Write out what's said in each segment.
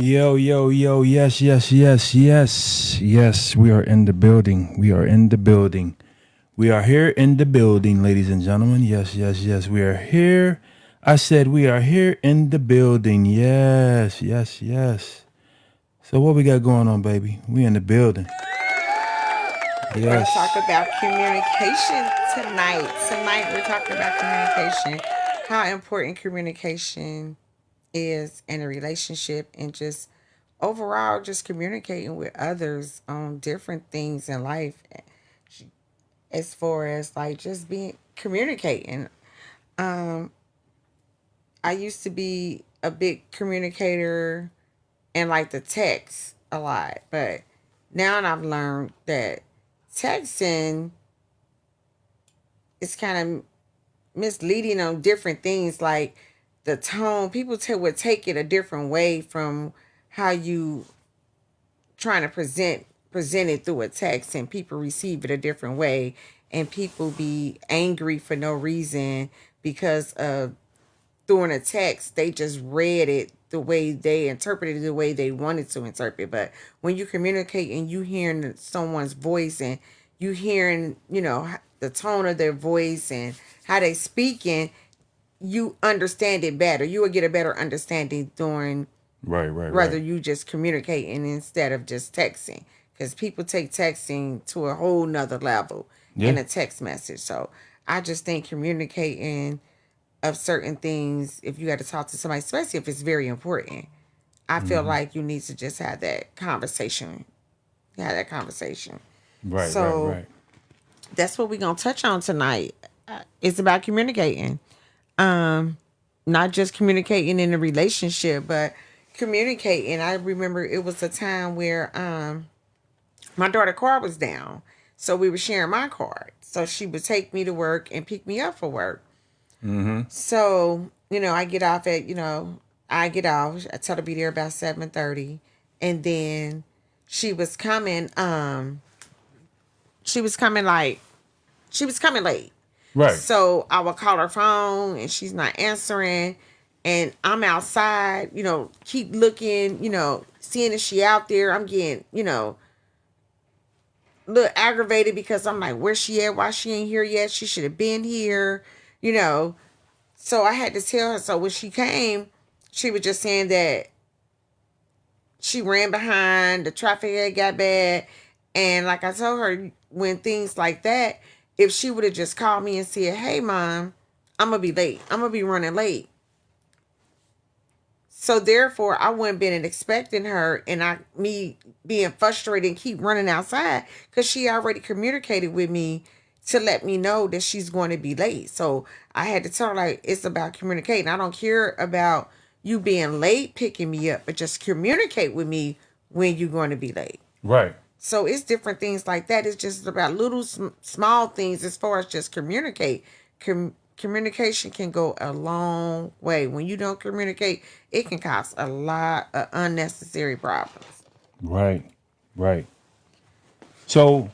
Yo, yo, yo, yes, yes, yes, yes, yes, we are in the building. We are in the building. We are here in the building, ladies and gentlemen. Yes, yes, yes, we are here. I said we are here in the building. Yes, yes, yes. So what we got going on, baby? We in the building. We're going to talk Yes. about communication tonight. Tonight, we're talking about communication, how important communication is in a relationship, and just overall, just communicating with others on different things in life, as far as like just being communicating. Um, I used to be a big communicator and like the text a lot, but now I've learned that texting is kind of misleading on different things, like the tone. People would take it a different way from how you trying to present it through a text, and people receive it a different way, and people be angry for no reason because of through a text they just read it the way they interpreted it, the way they wanted to interpret. But when you communicate and you hearing someone's voice, and you hearing, the tone of their voice and how they speaking, you understand it better. You will get a better understanding during Right, right, rather right. you just communicating instead of just texting, because people take texting to a whole nother level in Yeah. a text message. So I just think communicating of certain things, if you got to talk to somebody, especially if it's very important, I feel Hmm. like you need to just have that conversation. Have that conversation. Right, right, So right. that's what we're gonna touch on tonight. It's about communicating. Um, Not just communicating in a relationship, but communicating. I remember it was a time where my daughter's car was down, so we were sharing my car. So she would take me to work and pick me up for work. Mm-hmm. So, I get off at, I get off. I tell her to be there about 7:30. And then she was coming, she was coming like she was coming late. Right. So I would call her phone and she's not answering. And I'm outside, keep looking, seeing if she out there. I'm getting, a little aggravated because I'm like, where's she at? Why she ain't here yet? She should have been here, you know. So I had to tell her. So when she came, she was just saying that she ran behind, the traffic had got bad. And like I told her, when things like that, if she would have just called me and said, hey, mom, I'm going to be late. I'm going to be running late. So therefore, I wouldn't been expecting her, and me being frustrated and keep running outside because she already communicated with me to let me know that she's going to be late. So I had to tell her, like, it's about communicating. I don't care about you being late picking me up, but just communicate with me when you're going to be late. Right. So it's different things like that. It's just about little small things as far as just communicate. Communication can go a long way. When you don't communicate, it can cause a lot of unnecessary problems. Right. Right. So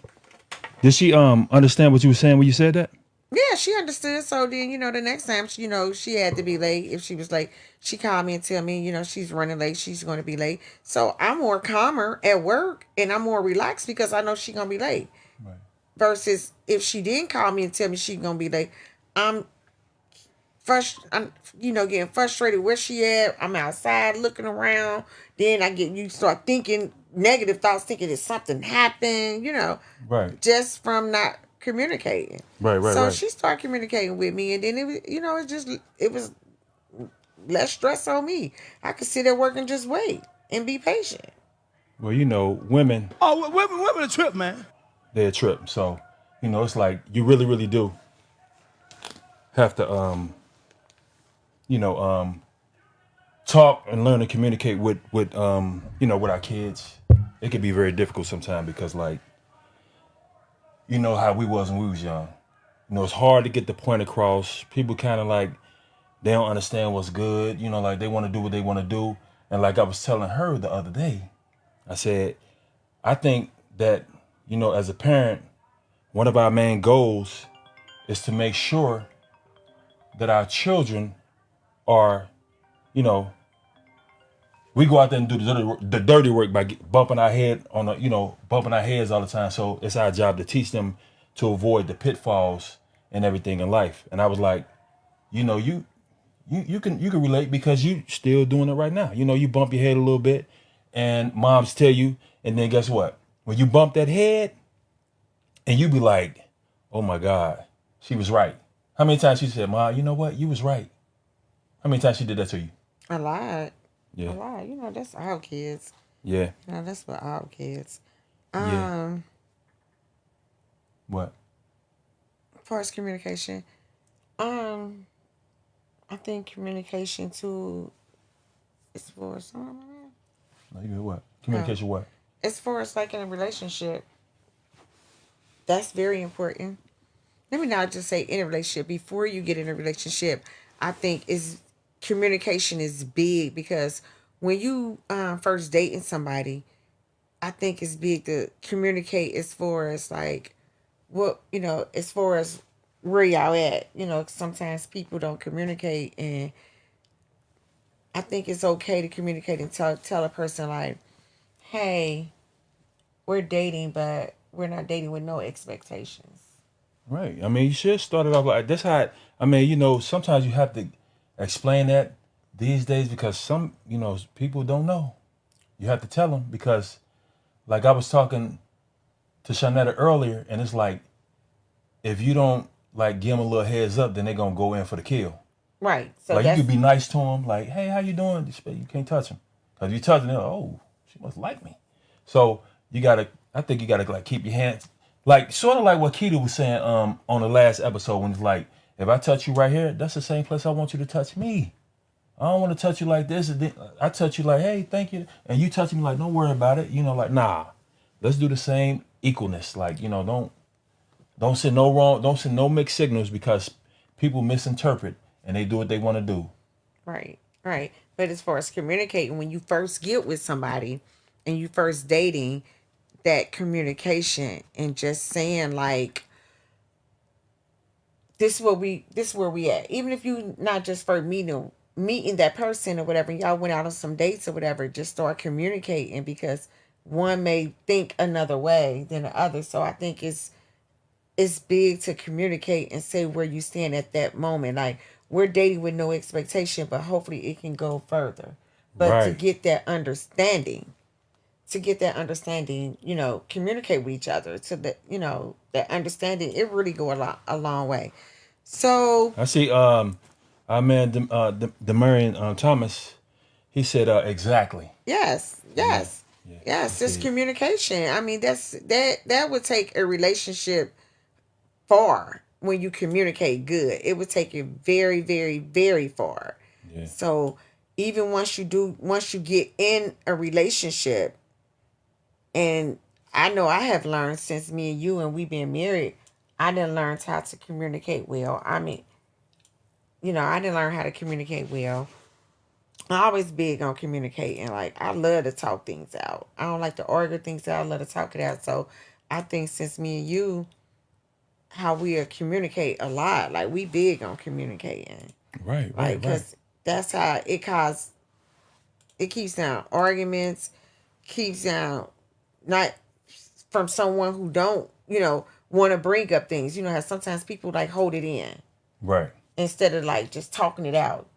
did she understand what you were saying when you said that? Yeah, she understood. So then, the next time, she had to be late. If she was late, she called me and tell me, she's running late. She's going to be late. So I'm more calmer at work and I'm more relaxed because I know she's going to be late. Right. Versus if she didn't call me and tell me she's going to be late, I'm I'm, getting frustrated. Where she at? I'm outside looking around. Then you start thinking negative thoughts, thinking that something happened, Right. just from not communicating. Right. Right. So Right. she started communicating with me, and then it was less stress on me. I could sit at work and just wait and be patient. Well, women, Oh, women a trip, man. they're a trip. So, it's like you really, really do have to, you know, um, talk and learn to communicate with our kids. It can be very difficult sometimes because, like, how we was when we was young. It's hard to get the point across. People kind of like they don't understand what's good. Like they want to do what they want to do. And like I was telling her the other day, I said, I think that as a parent, one of our main goals is to make sure that our children are, you know, we go out there and do the dirty work by bumping our head on bumping our heads all the time. So it's our job to teach them to avoid the pitfalls and everything in life. And I was like, you can relate because you still doing it right now. You bump your head a little bit, and moms tell you, and then guess what? When you bump that head, and you be like, oh my God, she was right. How many times she said, Ma, you know what? You was right. How many times she did that to you? A lot. A Yeah. lot. That's all kids. Yeah. That's what all kids. Yeah. Um, What? as far as communication, I think communication too is for something. No, you what? Communication what? As far as like in a relationship, that's very important. Let me not just say in a relationship. Before you get in a relationship, I think is communication is big because when you first dating somebody, I think it's big to communicate as far as like what as far as where y'all at. Sometimes people don't communicate, and I think it's okay to communicate and tell a person like, hey, we're dating, but we're not dating with no expectations. Right. I mean, you should start it off like that's how. Sometimes you have to explain that these days because people don't know. You have to tell them because, like I was talking to Shanetta earlier, and it's like if you don't like give them a little heads up, then they're gonna go in for the kill. Right. So Like you that's could be nice to them, like, "Hey, how you doing?" You can't touch them because you touch them, they're like, "Oh, she must like me." So you gotta, I think you gotta like keep your hands, like sort of like what Keita was saying on the last episode when it's like, if I touch you right here, that's the same place I want you to touch me. I don't want to touch you like this. And then I touch you like, "Hey, thank you," and you touch me like, "Don't worry about it." Like, nah, let's do the same equalness. Like, don't send no wrong, don't send no mixed signals because people misinterpret and they do what they want to do. right. Right. But as far as communicating, when you first get with somebody and you first dating, that communication and just saying like, this where we at. Even if you not just for meeting that person or whatever, y'all went out on some dates or whatever, just start communicating because one may think another way than the other. So I think it's big to communicate and say where you stand at that moment. Like we're dating with no expectation, but hopefully it can go further. But Right. to get that understanding, communicate with each other to that understanding, it really go a long way. So I see. Our man, Demarion Thomas, he said exactly. yes, Yeah, yes, yeah. I yes, it's see. communication. I mean, that would take a relationship far when you communicate good. It would take you very, very, very far. Yeah. So even once you get in a relationship, and I know I have learned since me and you and we been married, I didn't learn how to communicate well. I mean, I didn't learn how to communicate well. I'm always big on communicating. Like I love to talk things out. I don't like to argue things out. I love to talk it out. So I think since me and you, how we communicate a lot. Like we big on communicating. Right. Like Right. Right. because that's how it keeps down arguments, keeps down not from someone who don't want to bring up things. How sometimes people like hold it in Right. instead of like just talking it out,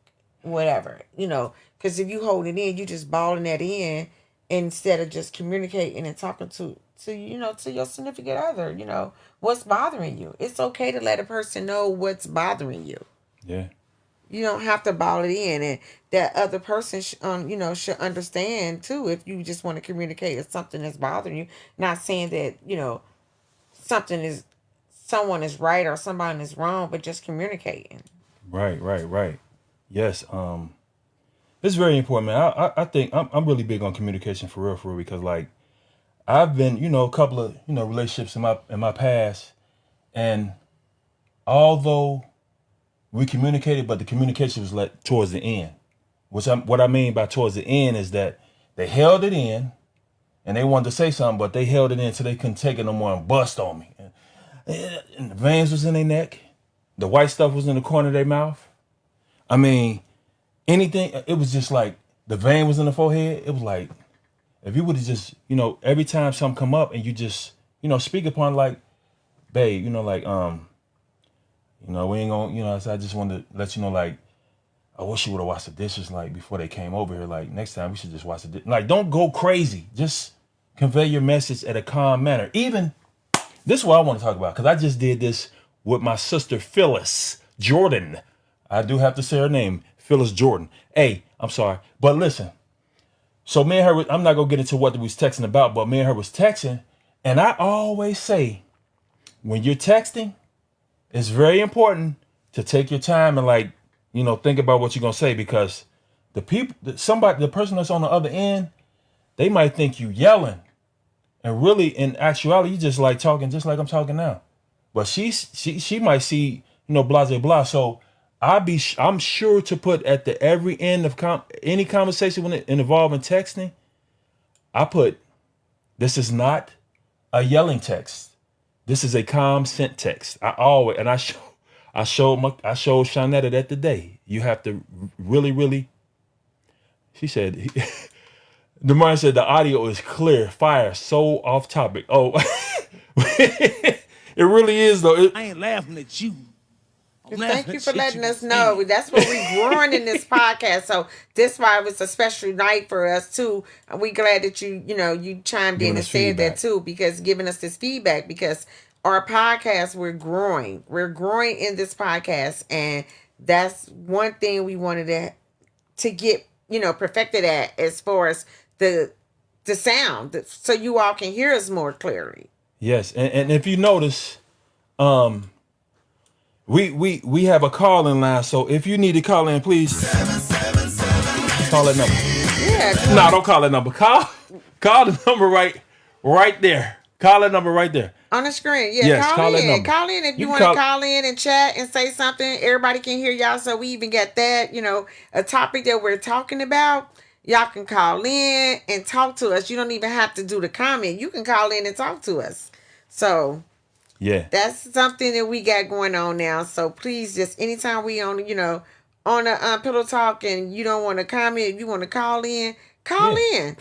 whatever. Because if you hold it in, you just balling that in instead of just communicating and talking to your significant other. What's bothering you. It's okay to let a person know what's bothering you. Yeah. You don't have to ball it in, and that other person, should understand too. If you just want to communicate if something is bothering you, not saying that something is someone is right or somebody is wrong, but just communicating. Right. Right. Right. Yes. It's very important, man. I think I'm really big on communication for real, because like I've been, a couple of, relationships in my past, and although we communicated, but the communication was like towards the end. What I mean by towards the end is that they held it in, and they wanted to say something, but they held it in so they couldn't take it no more and bust on me. And the veins was in their neck, the white stuff was in the corner of their mouth. I mean, anything. It was just like the vein was in the forehead. It was like, if you would have just, every time something come up and you just, speak upon like, babe, we ain't gonna, so I just wanted to let you know, like, I wish you would have washed the dishes, like, before they came over here. Like, next time we should just wash the dishes. Like, don't go crazy. Just convey your message at a calm manner. Even, this is what I want to talk about, because I just did this with my sister, Phyllis Jordan. I do have to say her name, Phyllis Jordan. Hey, I'm sorry. But listen, so me and her, I'm not going to get into what we was texting about, but me and her was texting. And I always say, when you're texting, it's very important to take your time and like, think about what you're going to say, because the person that's on the other end, they might think you yelling. And really, in actuality, you just like talking just like I'm talking now. But she might see, blah, blah, blah. So I'm sure to put at the every end of any conversation when it involving texting, I put, this is not a yelling text. This is a calm sent text. I showed Shanetta that today. You have to really, really. She said, the man said the audio is clear, fire, so off topic. Oh, it really is though. I ain't laughing at you. Thank you for letting us know. That's what we're growing in this podcast. So this why it was a special night for us too. And we glad that you chimed in and said that too, because giving us this feedback, because our podcast, we're growing. We're growing in this podcast, and that's one thing we wanted to get, perfected at, as far as the sound, so you all can hear us more clearly. Yes, and if you notice, we have a call-in line, so if you need to call in, please call that number. Yeah. No, don't call that number. Call the number right there. Call that number right there. On the screen. Yeah, yes, call in. That number. Call in if you want to call in and chat and say something. Everybody can hear y'all, so we even got that, a topic that we're talking about. Y'all can call in and talk to us. You don't even have to do the comment. You can call in and talk to us. So, yeah, that's something that we got going on now. So please, just anytime we on a Pillow Talk and you don't want to comment, if you want to call in, call in.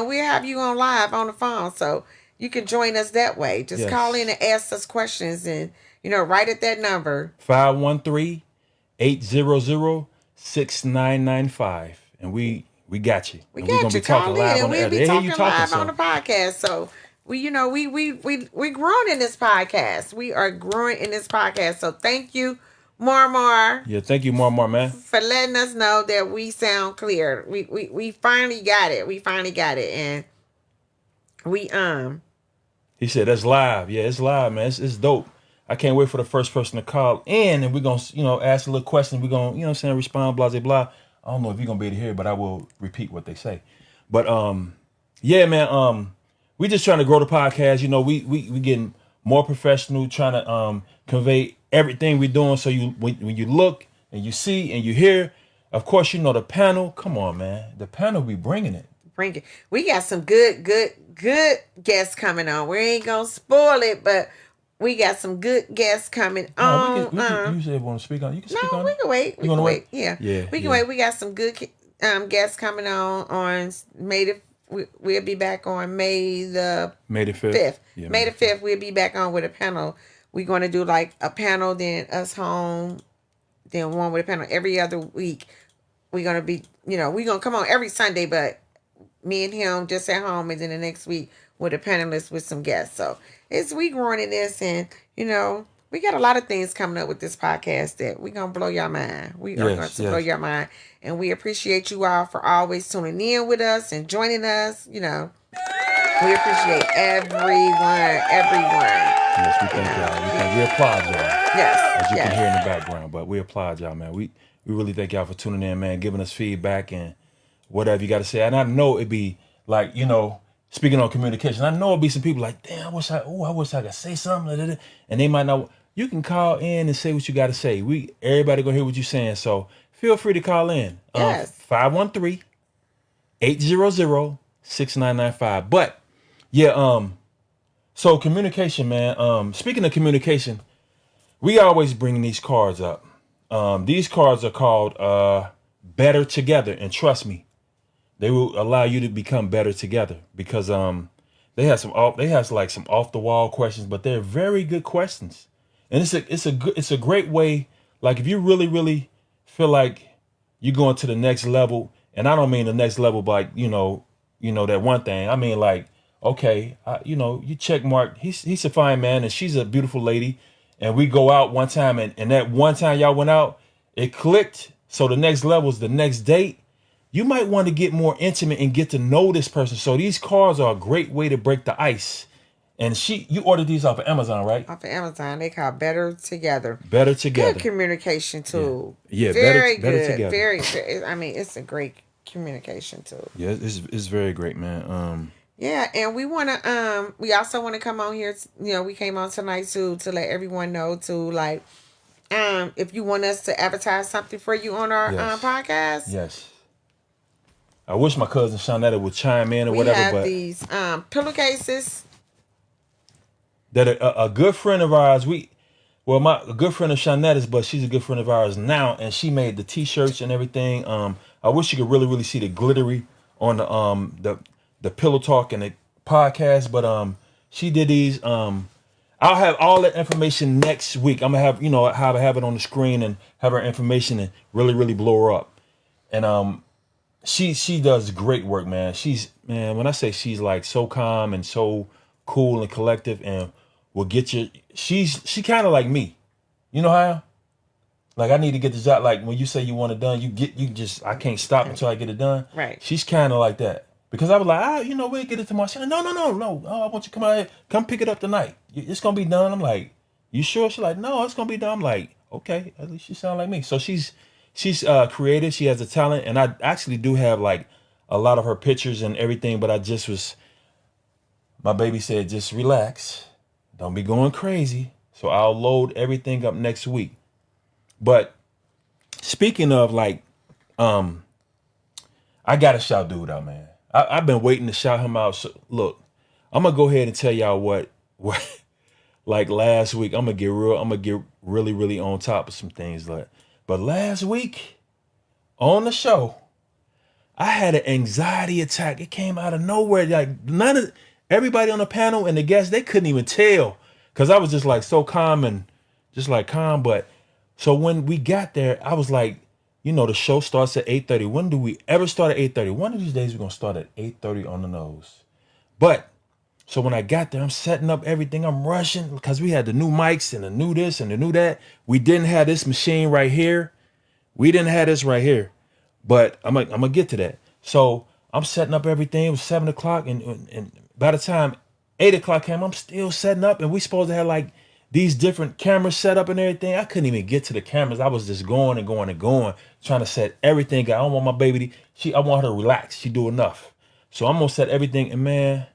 We'll have you on live on the phone, so you can join us that way. Just call in and ask us questions, and right at that number 513-800-6995, and we got you. We and got we're gonna you. be talking live and on the we'll air. be talking live on the podcast. So we growing in this podcast. We are growing in this podcast. So thank you, Marmar. Yeah, thank you, Marmar, man, for letting us know that we sound clear. We finally got it. And we He said that's live. Yeah, it's live, man. It's dope. I can't wait for the first person to call in, and we're gonna ask a little question. We're gonna respond, blah blah blah. I don't know if you're gonna be able to hear, but I will repeat what they say. But yeah, man. We just trying to grow the podcast. We getting more professional, trying to convey everything we're doing. So when you look and you see and you hear, of course, the panel. Come on, man. The panel be bringing it. We got some good guests coming on. We ain't gonna spoil it, but we got some good guests coming on. You said want to speak on. You can speak on. We can wait. We can wait. Yeah. We can wait. We got some good guests coming on May the. We'll be back on May the 5th. Yeah, May the 5th, we'll be back on with a panel. We're going to do like a panel, then us home, then one with a panel every other week. We're going to be, we're going to come on every Sunday, but me and him just at home, and then the next week with a panelist with some guests. So we growing in this, and, we got a lot of things coming up with this podcast that we're going to blow your mind. We are going to blow your mind. And we appreciate you all for always tuning in with us and joining us. We appreciate everyone. Yes, we thank y'all. We applaud y'all. Yes. As you can hear in the background, but we applaud y'all, man. We really thank y'all for tuning in, man, giving us feedback and whatever you got to say. And I know it'd be like, speaking on communication, I know it'd be some people like, damn, I wish I could say something. And they might not. You can call in and say what you got to say. Everybody gonna hear what you're saying. So feel free to call in. Yes. 513-800-6995. But yeah, so communication, man. Speaking of communication, we always bring these cards up. These cards are called Better Together, and trust me, they will allow you to become better together because they have like some off the wall questions, but they're very good questions, and it's a great way. Like if you really feel like you're going to the next level, and I don't mean the next level by that one thing. I mean like okay, you check mark. He's a fine man, and she's a beautiful lady, and we go out one time, and that one time y'all went out, it clicked. So the next level is the next date. You might want to get more intimate and get to know this person. So these cards are a great way to break the ice. And you ordered these off of Amazon, right? Off of Amazon, they call Better Together. Better Together. Good communication tool. Yeah, very better good. together. Very. I mean, it's a great communication tool. Yeah, it's very great, man. Yeah, and we also want to come on here. We came on tonight to let everyone know if you want us to advertise something for you on our podcast. Yes. I wish my cousin Shawnetta would chime in or whatever. We have but these pillowcases that a good friend of ours. A good friend of Shaunetta's, but she's a good friend of ours now, and she made the T-shirts and everything. I wish you could really see the glittery on the Pillow Talk and the podcast, but she did these. I'll have all that information next week. I'm gonna have it on the screen and have her information and really blow her up. And she does great work, man. When I say she's like so calm and so cool and collective and will get you. She kind of like me. You know how? Like I need to get the job. Like when you say you want it done, I can't stop until I get it done. Right. She's kind of like that. Because I was like, we'll get it tomorrow. She's like, no. Oh, I want you to come out here. Come pick it up tonight. It's going to be done. I'm like, you sure? She's like, no, it's going to be done. I'm like, okay. At least she sounds like me. So she's creative. She has a talent. And I actually do have like a lot of her pictures and everything. But my baby said, just relax. Don't be going crazy. So I'll load everything up next week. But speaking of like, I got to shout dude out, man. I've been waiting to shout him out. So, look, I'm gonna go ahead and tell y'all what like last week. I'm gonna get really on top of some things. But last week on the show, I had an anxiety attack. It came out of nowhere. Like everybody on the panel and the guests, they couldn't even tell because I was just like so calm and just like calm. But so when we got there, I was like, the show starts at 8:30. When do we ever start at 8:30? One of these days we're going to start at 8:30 on the nose. But, so when I got there, I'm setting up everything. I'm rushing because we had the new mics and the new this and the new that. We didn't have this machine right here. We didn't have this right here. But I'm going to get to that. So I'm setting up everything. It was 7 o'clock. And by the time 8 o'clock came, I'm still setting up. And we supposed to have like these different cameras set up and everything. I couldn't even get to the cameras. I was just going, trying to set everything. I don't want my baby I want her to relax. She do enough. So I'm gonna set everything. And man,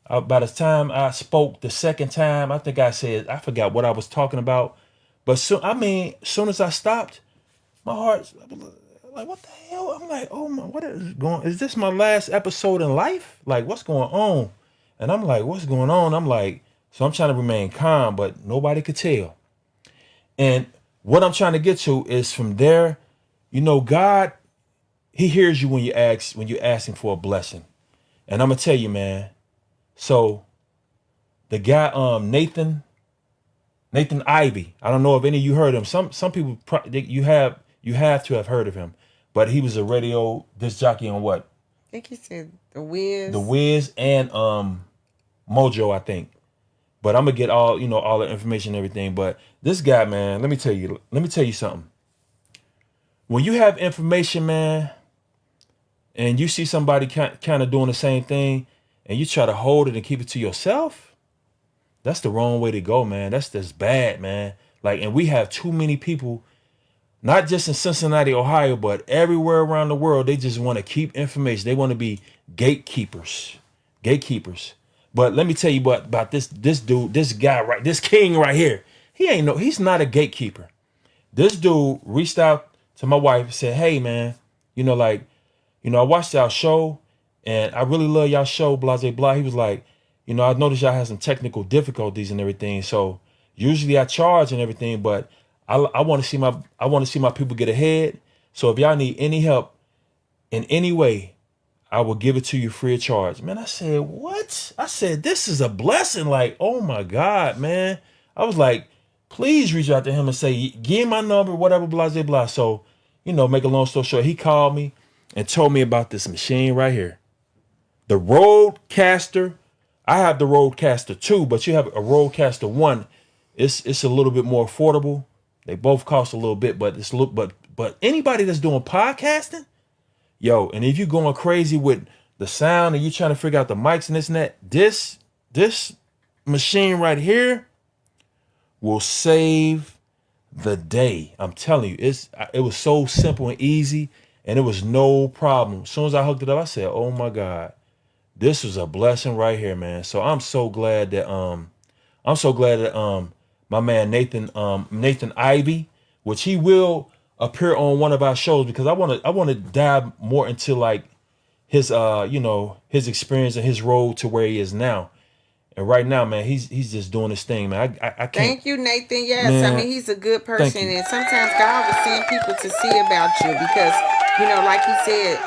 by the time I spoke the second time, I think I forgot what I was talking about. But soon as I stopped, my heart like, what the hell? I'm like, oh my, what is going? Is this my last episode in life? Like, what's going on? And I'm like, what's going on? I'm like. So I'm trying to remain calm, but nobody could tell. And what I'm trying to get to is from there, God, he hears you when you're asking for a blessing. And I'm going to tell you, man. So the guy, Nathan Ivy, I don't know if any of you heard of him. Some people, you have to have heard of him, but he was a radio disc jockey on what? I think he said The Wiz. The Wiz and Mojo, I think. But I'm gonna get all the information and everything. But this guy, man, let me tell you something. When you have information, man, and you see somebody kind of doing the same thing, and you try to hold it and keep it to yourself, that's the wrong way to go, man. That's bad, man. Like, and we have too many people, not just in Cincinnati, Ohio, but everywhere around the world. They just want to keep information. They want to be gatekeepers. But let me tell you about this dude, this guy, this king right here. He's not a gatekeeper. This dude reached out to my wife and said, hey, man, I watched y'all show and I really love y'all show, blah, blah, blah. He was like, I noticed y'all had some technical difficulties and everything. So usually I charge and everything, but I want to see my people get ahead. So if y'all need any help in any way, I will give it to you free of charge. Man, I said, what? I said, this is a blessing. Like, oh my God, man. I was like, please reach out to him and say, give him my number, whatever, blah, blah, blah. So, make a long story short, he called me and told me about this machine right here. The Rodecaster. I have the Rodecaster 2, but you have a Rodecaster 1. It's a little bit more affordable. They both cost a little bit, but but anybody that's doing podcasting, yo, and if you're going crazy with the sound and you're trying to figure out the mics and this and that, this machine right here will save the day. I'm telling you, it was so simple and easy, and it was no problem. As soon as I hooked it up, I said, oh my God, this was a blessing right here, man. So I'm so glad that my man Nathan Ivy, which he will appear on one of our shows, because I want to dive more into like his his experience and his road to where he is now. And right now, man, he's just doing his thing, man. I can't. Thank you, Nathan. Yes, Man, I mean he's a good person, and sometimes God will send people to see about you because like he said,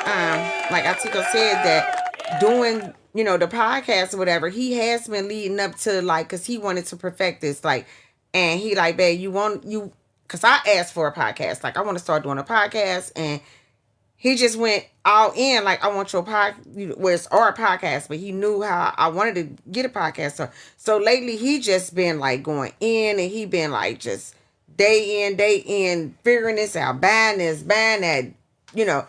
like Atiko said, that doing the podcast or whatever, he has been leading up to like, because he wanted to perfect this, like, and he like, babe, because I asked for a podcast, like I want to start doing a podcast, and he just went all in, like, I want your podcast, well, it's our podcast, but he knew how I wanted to get a podcast. So lately, he just been, like, going in, and he been, like, just day in, figuring this out, buying this, buying that,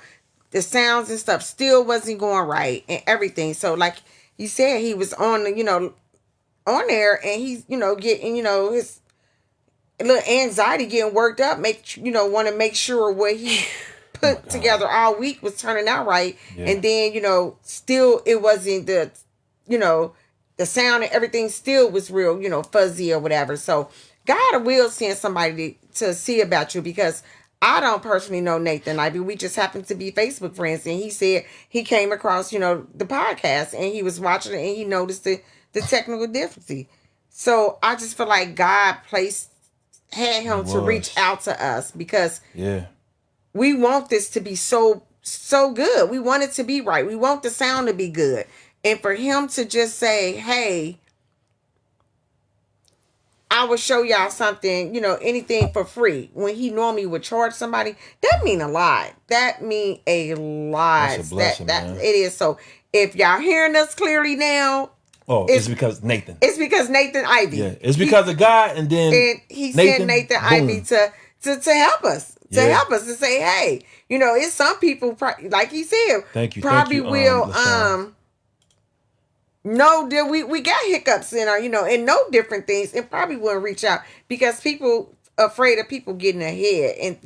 the sounds and stuff still wasn't going right, and everything. So, like he said, he was on, on there, and he's, getting, his little anxiety getting worked up, want to make sure what he put together all week was turning out right. Yeah. And then still it wasn't the the sound and everything still was real fuzzy or whatever. So God will send somebody to see about you, because I don't personally know Nathan Ivy. We just happened to be Facebook friends, and he said he came across the podcast, and he was watching it, and he noticed the technical difficulty. So I just feel like God had him to reach out to us, because we want this to be so good. We want it to be right. We want the sound to be good. And for him to just say, hey, I will show y'all something, anything for free, when he normally would charge somebody, that mean a lot. That mean a lot. That's a blessing, man. It is. So if y'all hearing us clearly now, it's because Nathan. It's because Nathan Ivy. Yeah, it's because of God, and he sent Nathan Ivy to help us. To help us, to say, hey, it's some people, like he said, probably will know that we got hiccups in our, and know different things, and probably wouldn't reach out, because people afraid of people getting ahead, and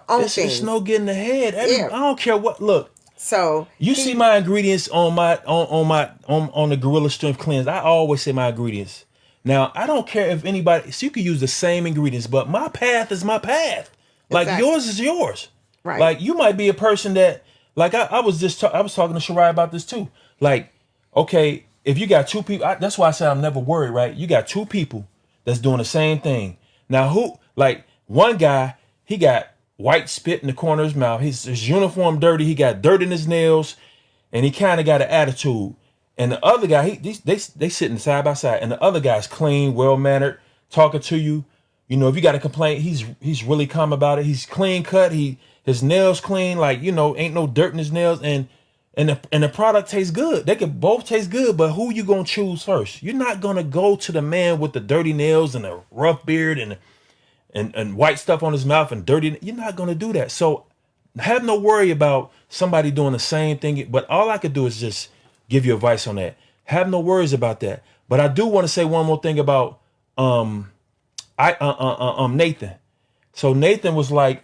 on things. It's no getting ahead. I don't care what. Look, so you see my ingredients on the Gorilla Strength Cleanse. I always say my ingredients. Now I don't care if anybody. So you can use the same ingredients, but my path is my path. Like yours is yours. Right. Like you might be a person that, like I was talking to Shirai about this too. Like, okay, if you got two people, that's why I said I'm never worried, right? You got two people that's doing the same thing. Now one guy, he got white spit in the corner of his mouth. His uniform dirty. He got dirt in his nails, and he kind of got an attitude. And the other guy, they sitting side by side, and the other guy's clean, well-mannered, talking to you. If you got a complaint, he's really calm about it. He's clean cut. His nails clean, like, ain't no dirt in his nails, and the product tastes good. They could both taste good, but who you gonna choose first? You're not gonna go to the man with the dirty nails and the rough beard and white stuff on his mouth and dirty. You're not gonna do that. So have no worry about somebody doing the same thing. But all I could do is just give you advice on that. Have no worries about that. But I do want to say one more thing about Nathan. So Nathan was like,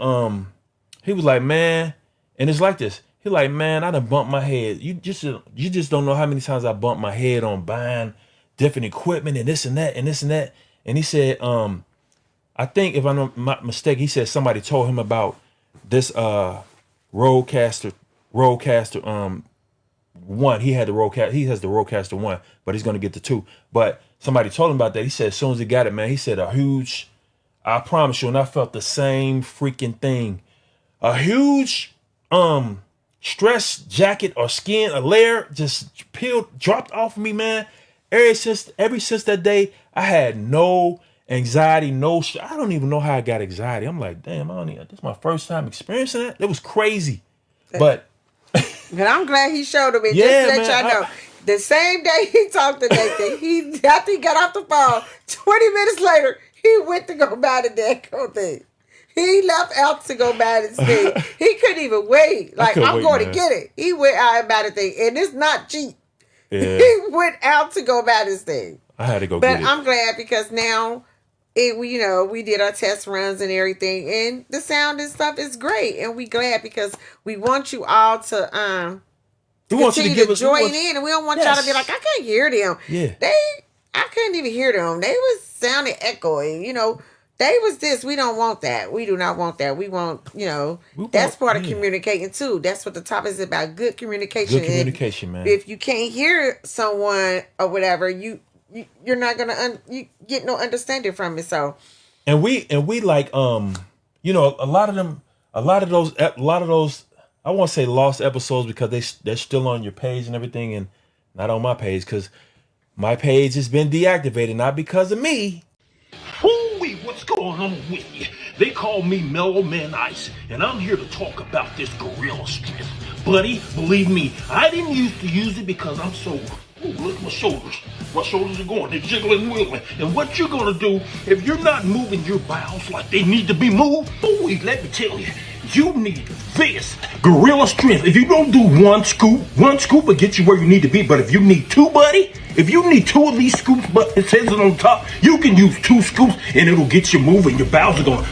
he was like, man, and it's like this. He like, man, I done bumped my head. You just don't know how many times I bumped my head on buying different equipment and this and that and this and that. And he said, I think if I'm not mistaken, he said somebody told him about this Rodecaster 1. He has the Rodecaster 1, but he's gonna get the 2. But somebody told him about that. He said as soon as he got it, man, he said I promise you, and I felt the same freaking thing. A huge stress jacket or skin, a layer just dropped off of me, man. Ever since that day, I had no anxiety, I don't even know how I got anxiety. I'm like, damn, this is my first time experiencing that. It was crazy. But I'm glad he showed him. And yeah, just to let y'all know, the same day he talked to Nathan, after he got off the phone, 20 minutes later, he went to go buy the damn thing. He left out to go buy this thing. He couldn't even wait. Like, I'm going to get it. He went out and bought the thing. And it's not cheap. Yeah. He went out to go buy this thing. I had to go get it. But I'm glad because now, we did our test runs and everything. And the sound and stuff is great. And we glad because we want you all to continue to join in. And we don't want y'all to be like, I can't hear them. Yeah. I couldn't even hear them. They was sounding echoing, They was this. We don't want that. We do not want that. We want, that's part of communicating too. That's what the topic is about. Good communication. Good communication, man. If you can't hear someone or whatever, you're not gonna you get no understanding from it. So, and we like a lot of those I won't say lost episodes because they're still on your page and everything, and not on my page because my page has been deactivated, not because of me. Hooey, what's going on with you? They call me Mellow Man Ice, and I'm here to talk about this gorilla strength. Buddy, believe me, I didn't used to use it because I'm so... Ooh, look at my shoulders. My shoulders are going. They're jiggling and wiggling. And what you're going to do, if you're not moving your bowels like they need to be moved, ooh, let me tell you, you need this gorilla strength. If you don't do one scoop will get you where you need to be. But if you need two, buddy, if you need two of these scoops, but it says it on top, you can use 2 scoops and it'll get you moving. Your bowels are going to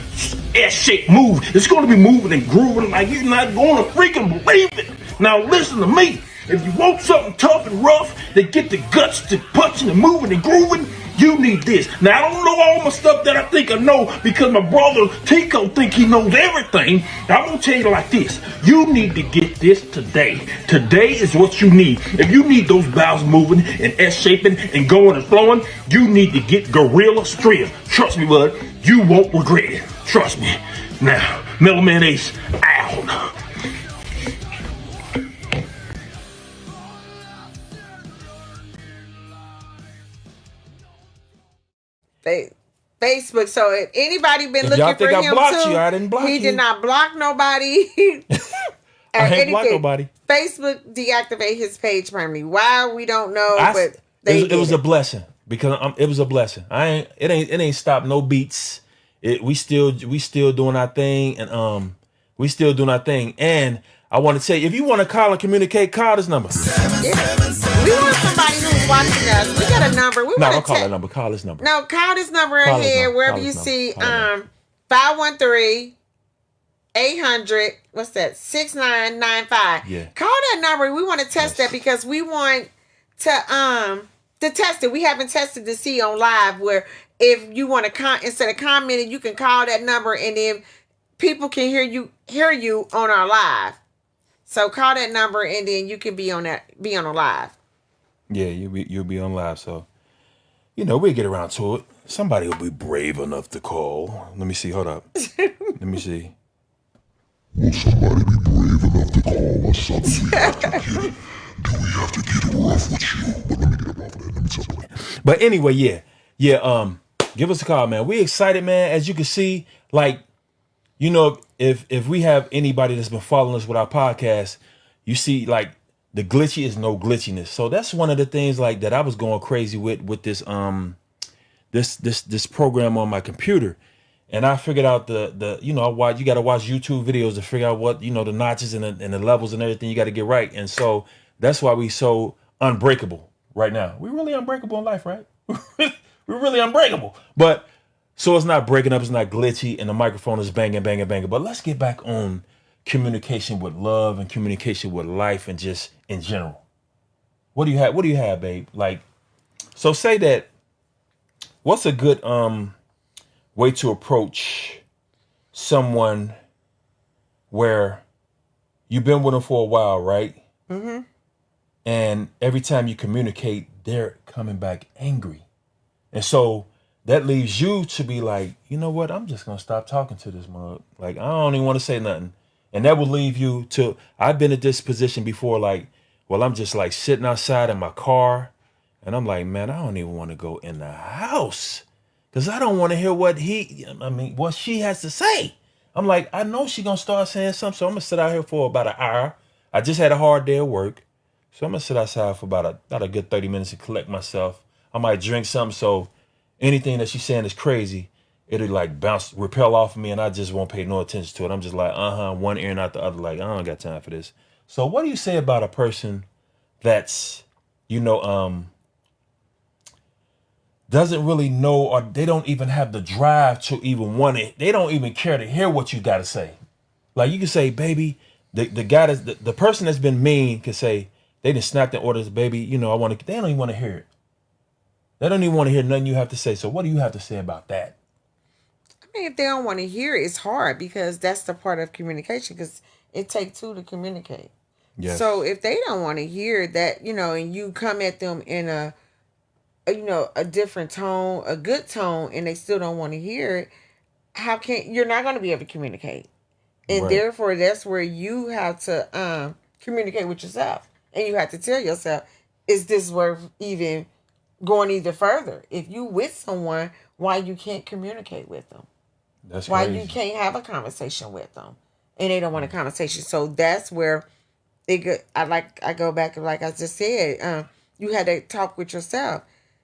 S-shape move. It's going to be moving and grooving like you're not going to freaking believe it. Now listen to me. If you want something tough and rough that get the guts to punching and moving and grooving, you need this. Now, I don't know all my stuff that I think I know because my brother Tico think he knows everything. I'm going to tell you like this. You need to get this today. Today is what you need. If you need those bowels moving and S-shaping and going and flowing, you need to get Gorilla Strength. Trust me, bud. You won't regret it. Trust me. Now, Mellow Man Ace, out. Facebook. So if anybody been looking for him too, I didn't block you. He did not block nobody. I ain't blocked nobody. Facebook deactivate his page permanently. Why we don't know, but it was a blessing because it was a blessing. It ain't stopped no beats. We still doing our thing and we still doing our thing. And I want to tell you, if you want to call and communicate, call this number. Yeah. We want somebody who's watching us. We got a number. Don't call that number. Call this number. No, call this number right here, wherever you see 513-800, what's that? 6995. Yeah. Call that number. We want to test that because we want to test it. We haven't tested to see on live where if you want to instead of commenting, you can call that number and then people can hear you on our live. So call that number and then you can be on a live. Yeah, you'll be on live. So, we'll get around to it. Somebody will be brave enough to call. Let me see. Hold up. Let me see. Will somebody be brave enough to call us up? Do we have to get rough with you? But let me get up off of that. Let me talk about that. But anyway, yeah. Give us a call, man. We excited, man. As you can see, like, if we have anybody that's been following us with our podcast, you see, like, the glitchy is no glitchiness. So that's one of the things like that I was going crazy with this this program on my computer. And I figured out you got to watch YouTube videos to figure out what, the notches and the levels and everything you got to get right. And so that's why we so unbreakable right now. We're really unbreakable in life, right? We're really unbreakable. But so it's not breaking up, it's not glitchy, and the microphone is banging, banging, banging. But let's get back on communication with love and communication with life and just in general. What do you have, babe? Like, so say that, what's a good way to approach someone where you've been with them for a while, right? Mm-hmm. And every time you communicate, they're coming back angry. And so that leaves you to be like, you know what? I'm just going to stop talking to this mug. Like, I don't even want to say nothing. And that will leave you to, I've been at this position before, like, well, I'm just like sitting outside in my car and I'm like, man, I don't even want to go in the house because I don't want to hear what what she has to say. I'm like, I know she going to start saying something. So I'm going to sit out here for about an hour. I just had a hard day at work. So I'm going to sit outside for about a good 30 minutes to collect myself. I might drink something. So anything that she's saying is crazy, it'll like repel off of me, and I just won't pay no attention to it. I'm just like, one ear and out the other, like, I don't got time for this. So what do you say about a person that's, doesn't really know, or they don't even have the drive to even want it. They don't even care to hear what you got to say. Like you can say, baby, the guy the person that's been mean can say, they done snapped their orders, baby, they don't even want to hear it. They don't even want to hear nothing you have to say. So what do you have to say about that? I mean, if they don't want to hear it, it's hard because that's the part of communication because it takes two to communicate. Yes. So if they don't want to hear that, and you come at them in a different tone, a good tone, and they still don't want to hear it, you're not going to be able to communicate. And Right. therefore, that's where you have to communicate with yourself. And you have to tell yourself, is this worth even going either further? If you with someone, why you can't communicate with them? That's why crazy. you can't have a conversation with them, and they don't want a conversation. So that's where I go back and like I just said, you had to talk with yourself.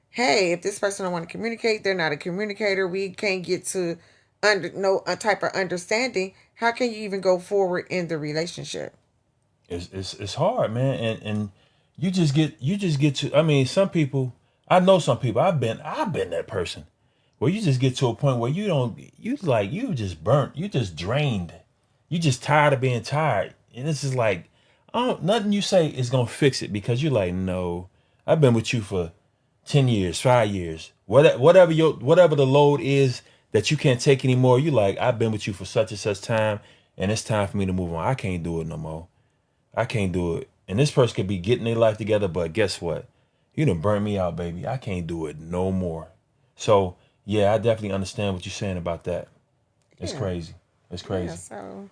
Hey, if this person don't want to communicate, they're not a communicator. We can't get to a type of understanding. How can you even go forward in the relationship? It's hard, man, and you just get to. I mean, some people. I know some people. I've been that person where you just get to a point where you just burnt, you just drained, you just tired of being tired, and this is like, nothing you say is gonna fix it because you're like, no, I've been with you for 10 years, 5 years, whatever the load is that you can't take anymore. You like, I've been with you for such and such time, and it's time for me to move on. I can't do it no more. I can't do it. And this person could be getting their life together, but guess what? You done burn me out, baby. I can't do it no more. So yeah, I definitely understand what you're saying about that. It's crazy. It's crazy. Yeah, so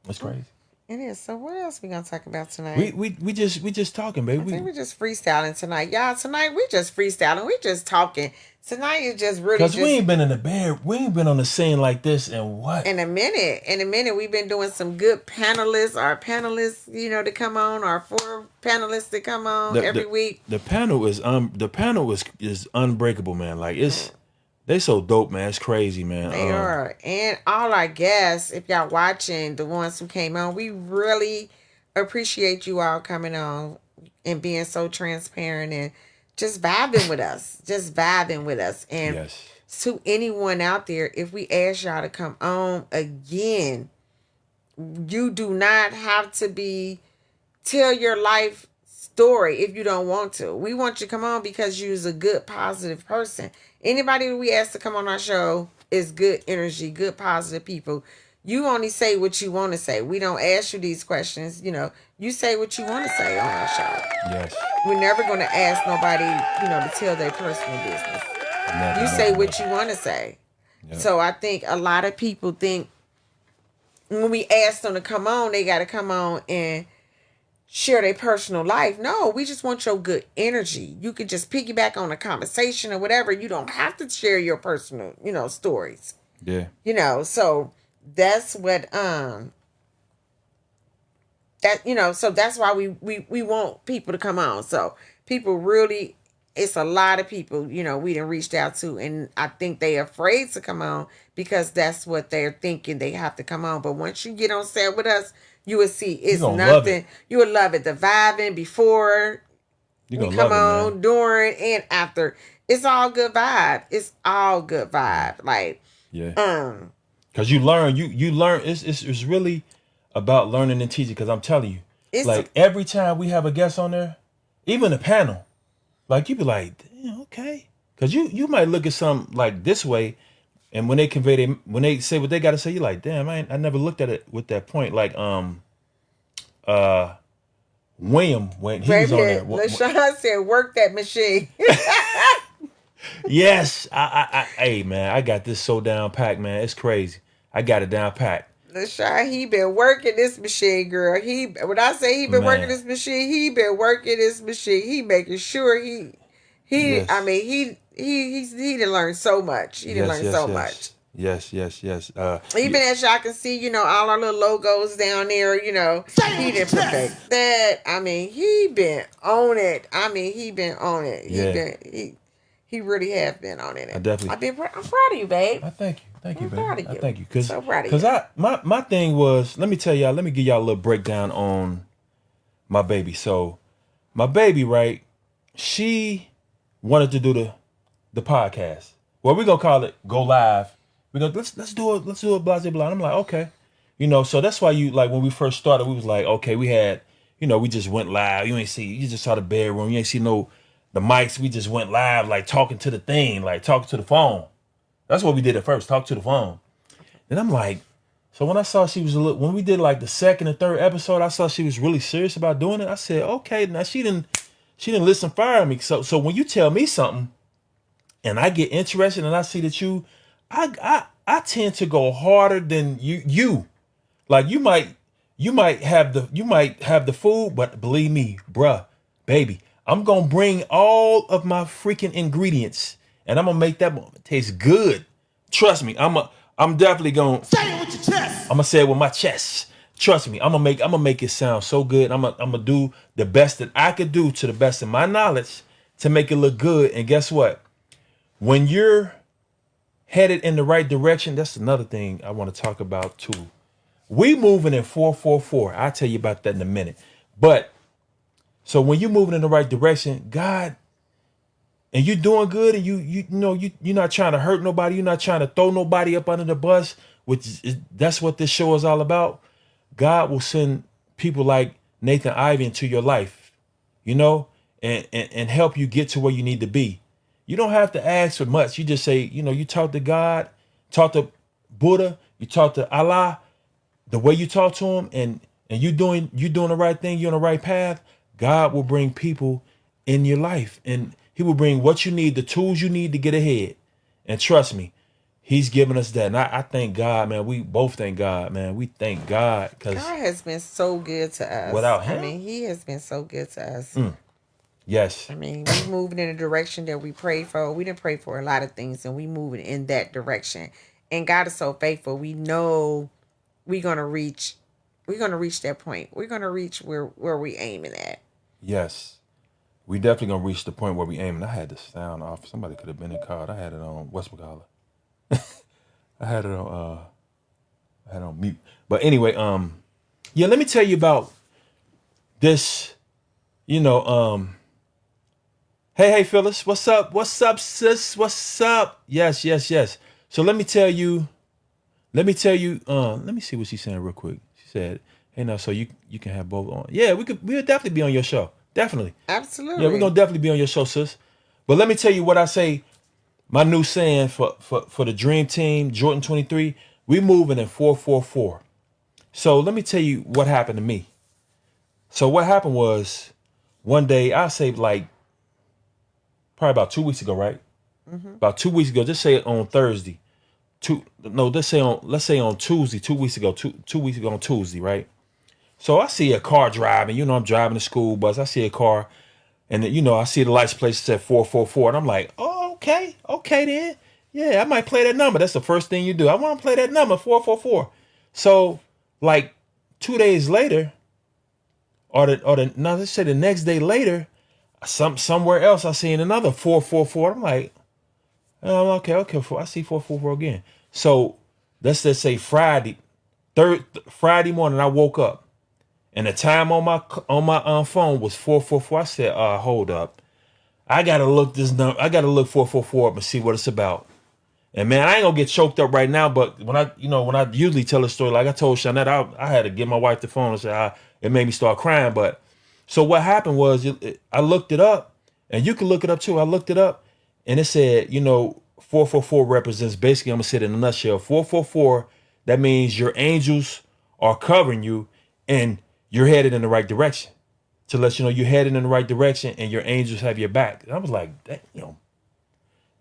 It's crazy. it is. So what else we gonna talk about tonight? We just talking, baby. I think we're just freestyling tonight, y'all. Tonight we just freestyling. We just talking. Tonight is just really because we ain't been in the bed. We ain't been on the scene like this in what? In a minute, we've been doing some good panelists. Our panelists, to come on. Our 4 panelists to come on every week. The panel is unbreakable, man. Like they so dope, man. It's crazy, man. They are, and all our guests. If y'all watching, the ones who came on, we really appreciate you all coming on and being so transparent and just vibing with us. And yes. To anyone out there, if we ask y'all to come on again, you do not have to tell your life story if you don't want to. We want you to come on because you're a good, positive person. Anybody we ask to come on our show is good energy, good, positive people. You only say what you want to say. We don't ask you these questions. You say what you want to say on our show. Yes. We're never going to ask nobody, to tell their personal business. You say what you want to say. Yep. So I think a lot of people think when we ask them to come on, they got to come on and share their personal life. No, we just want your good energy. You could just piggyback on a conversation or whatever. You don't have to share your personal, stories. Yeah. So that's what so that's why we want people to come on. So people really, it's a lot of people, we done reached out to, and I think they afraid to come on because that's what they're thinking, they have to come on. But once you get on set with us, you will see it's nothing. You will love it. The vibing before you come on, during and after. It's all good vibe. It's all good vibe. Like, because you learn, you learn. It's really about learning and teaching. Because I'm telling you, like every time we have a guest on there, even a panel, like you be like, damn, okay. Because you might look at something like this way, and when they when they say what they got to say, you're like, damn, I never looked at it with that point. Like William when he was on there. LaShawn said, work that machine. Yes. Hey, man, I got this so down packed, man. It's crazy. I got it down packed. LaShawn, he been working this machine, girl. When I say he been working Man, this machine, he been working this machine. He making sure I yes. mean, he done learned so much. He done Yes, learned yes, so much. yes. Yes, yes, yes. Even as y'all can see, all our little logos down there, he didn't perfect that. I mean, he been on it. I mean, he been on it. yeah, He really have been on I it. definitely. I'm proud of you, babe. I thank you. Thank you, I'm baby. proud of I you. thank you. So proud of Cause you. my thing was, let me tell y'all, let me give y'all a little breakdown on my baby. So my baby, right? She wanted to do the podcast. Well, we're gonna call it Go Live. We're gonna let's do it, blah blah blah. And I'm like, okay. So that's why you like when we first started, we was like, okay, we had, we just went live. You just saw the bedroom, you ain't see the mics, we just went live, like talking to the thing, like talking to the phone. That's what we did at first, talk to the phone. And I'm like, so when I saw she was when we did like the second and third episode, I saw she was really serious about doing it. I said, okay, now she didn't listen fire at me. So when you tell me something and I get interested and I see that I tend to go harder than you. Like you might have the food, but believe me, bruh, baby, I'm gonna bring all of my freaking ingredients and I'm gonna make that moment taste good. Trust me, I'm definitely gonna Say it with your chest. I'm gonna say it with my chest. Trust me, I'm gonna make it sound so good. I'm gonna do the best that I could do to the best of my knowledge to make it look good. And guess what? When you're headed in the right direction, that's another thing I want to talk about too. We moving in 444. I'll tell you about that in a minute. But so when you're moving in the right direction, God, and you're doing good, and you're not trying to hurt nobody, you're not trying to throw nobody up under the bus, that's what this show is all about. God will send people like Nathan Ivy into your life, and help you get to where you need to be. You don't have to ask for much. You just say, you talk to God, talk to Buddha, you talk to Allah, the way you talk to him, and you doing the right thing, you're on the right path. God will bring people in your life, and he will bring what you need, the tools you need to get ahead. And trust me, he's given us that. And I thank God, man. We both thank God, man. We thank God because God has been so good to us. without I him, mean, he has been so good to us. yes, I mean, we moving in a direction that we prayed for. We didn't pray for a lot of things, and we moving in that direction. And God is so faithful. We know we're gonna reach. We're gonna reach that point. We're gonna reach where we aiming at. yes, we definitely gonna reach the point where we aim. And I had the sound off. Somebody could have been in called. I had it on Westbrook. I had it on. I had it on mute. But anyway, yeah. Let me tell you about this. Hey, Phyllis, what's up? What's up, sis? What's up? Yes, yes, yes. So let me tell you. Let me see what she's saying real quick. She said, "Hey, now, so you can have both on. Yeah, we'll definitely be on your show. Definitely. Absolutely. Yeah, we're gonna definitely be on your show, sis. But let me tell you what I say. My new saying for the Dream Team, Jordan 23, we moving in 444. So let me tell you what happened to me. So what happened was one day, I say like probably about 2 weeks ago, right? About 2 weeks ago, just say it on Thursday. Let's say on Tuesday, 2 weeks ago, two weeks ago on Tuesday, right? So I see a car driving, I'm driving the school bus. I see a car and I see the license plate said 444. And I'm like, oh, okay then. Yeah, I might play that number. That's the first thing you do. I want to play that number, 444. So like 2 days later, let's say the next day later, somewhere else I seen another 444. I'm like, oh, okay. I see 444 again. So let's just say Friday morning, I woke up and the time on my phone was 444. I said, hold up, I gotta look this number. I gotta look 444 up and see what it's about. And man, I ain't gonna get choked up right now. But when I usually tell a story, like I told Shanette, I had to give my wife the phone and say it made me start crying. But so what happened was I looked it up, and you can look it up too. I looked it up, and it said 444 represents, basically, I'm gonna say it in a nutshell. 444, that means your angels are covering you, and you're headed in the right direction. To let you know you're headed in the right direction, and your angels have your back. And I was like,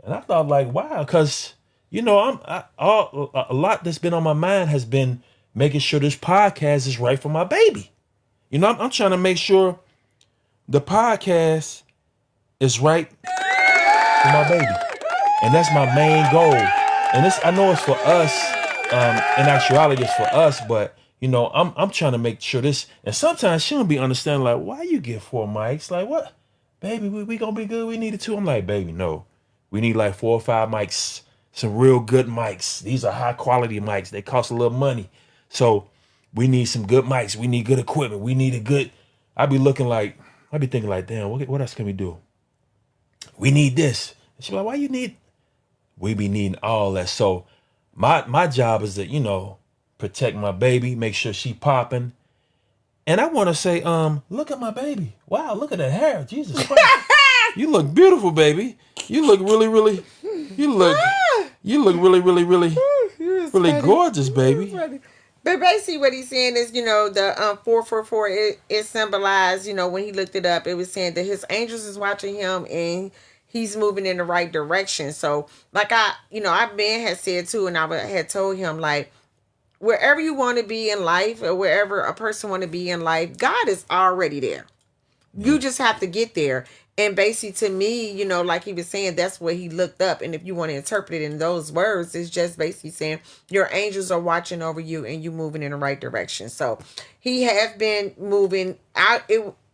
And I thought like, wow, because a lot that's been on my mind has been making sure this podcast is right for my baby. I'm trying to make sure the podcast is right for my baby, and that's my main goal. And I know it's for us. In actuality, it's for us, but I'm trying to make sure this. And sometimes she don't be understanding like, why you get 4 mics? Like, what, baby? We gonna be good. We needed 2. I'm like, baby, no, we need like 4 or 5 mics. Some real good mics. These are high quality mics. They cost a little money, so we need some good mics. We need good equipment. We need a good. I be thinking like, damn, what else can we do? We need this. And she be like, why you need? We be needing all that. So my job is to, protect my baby, make sure she popping. And I want to say, look at my baby. Wow, look at that hair. Jesus Christ. You look beautiful, baby. You look really, really, you look really, really, really, really gorgeous, baby. But basically what he's saying is, the 444, it symbolized, when he looked it up, it was saying that his angels is watching him and he's moving in the right direction. So like I've been had said too, and I had told him like, wherever you want to be in life or wherever a person want to be in life, God is already there. You just have to get there. And basically to me, like he was saying, that's what he looked up. And if you want to interpret it in those words, it's just basically saying your angels are watching over you and you moving in the right direction. So he has been moving out.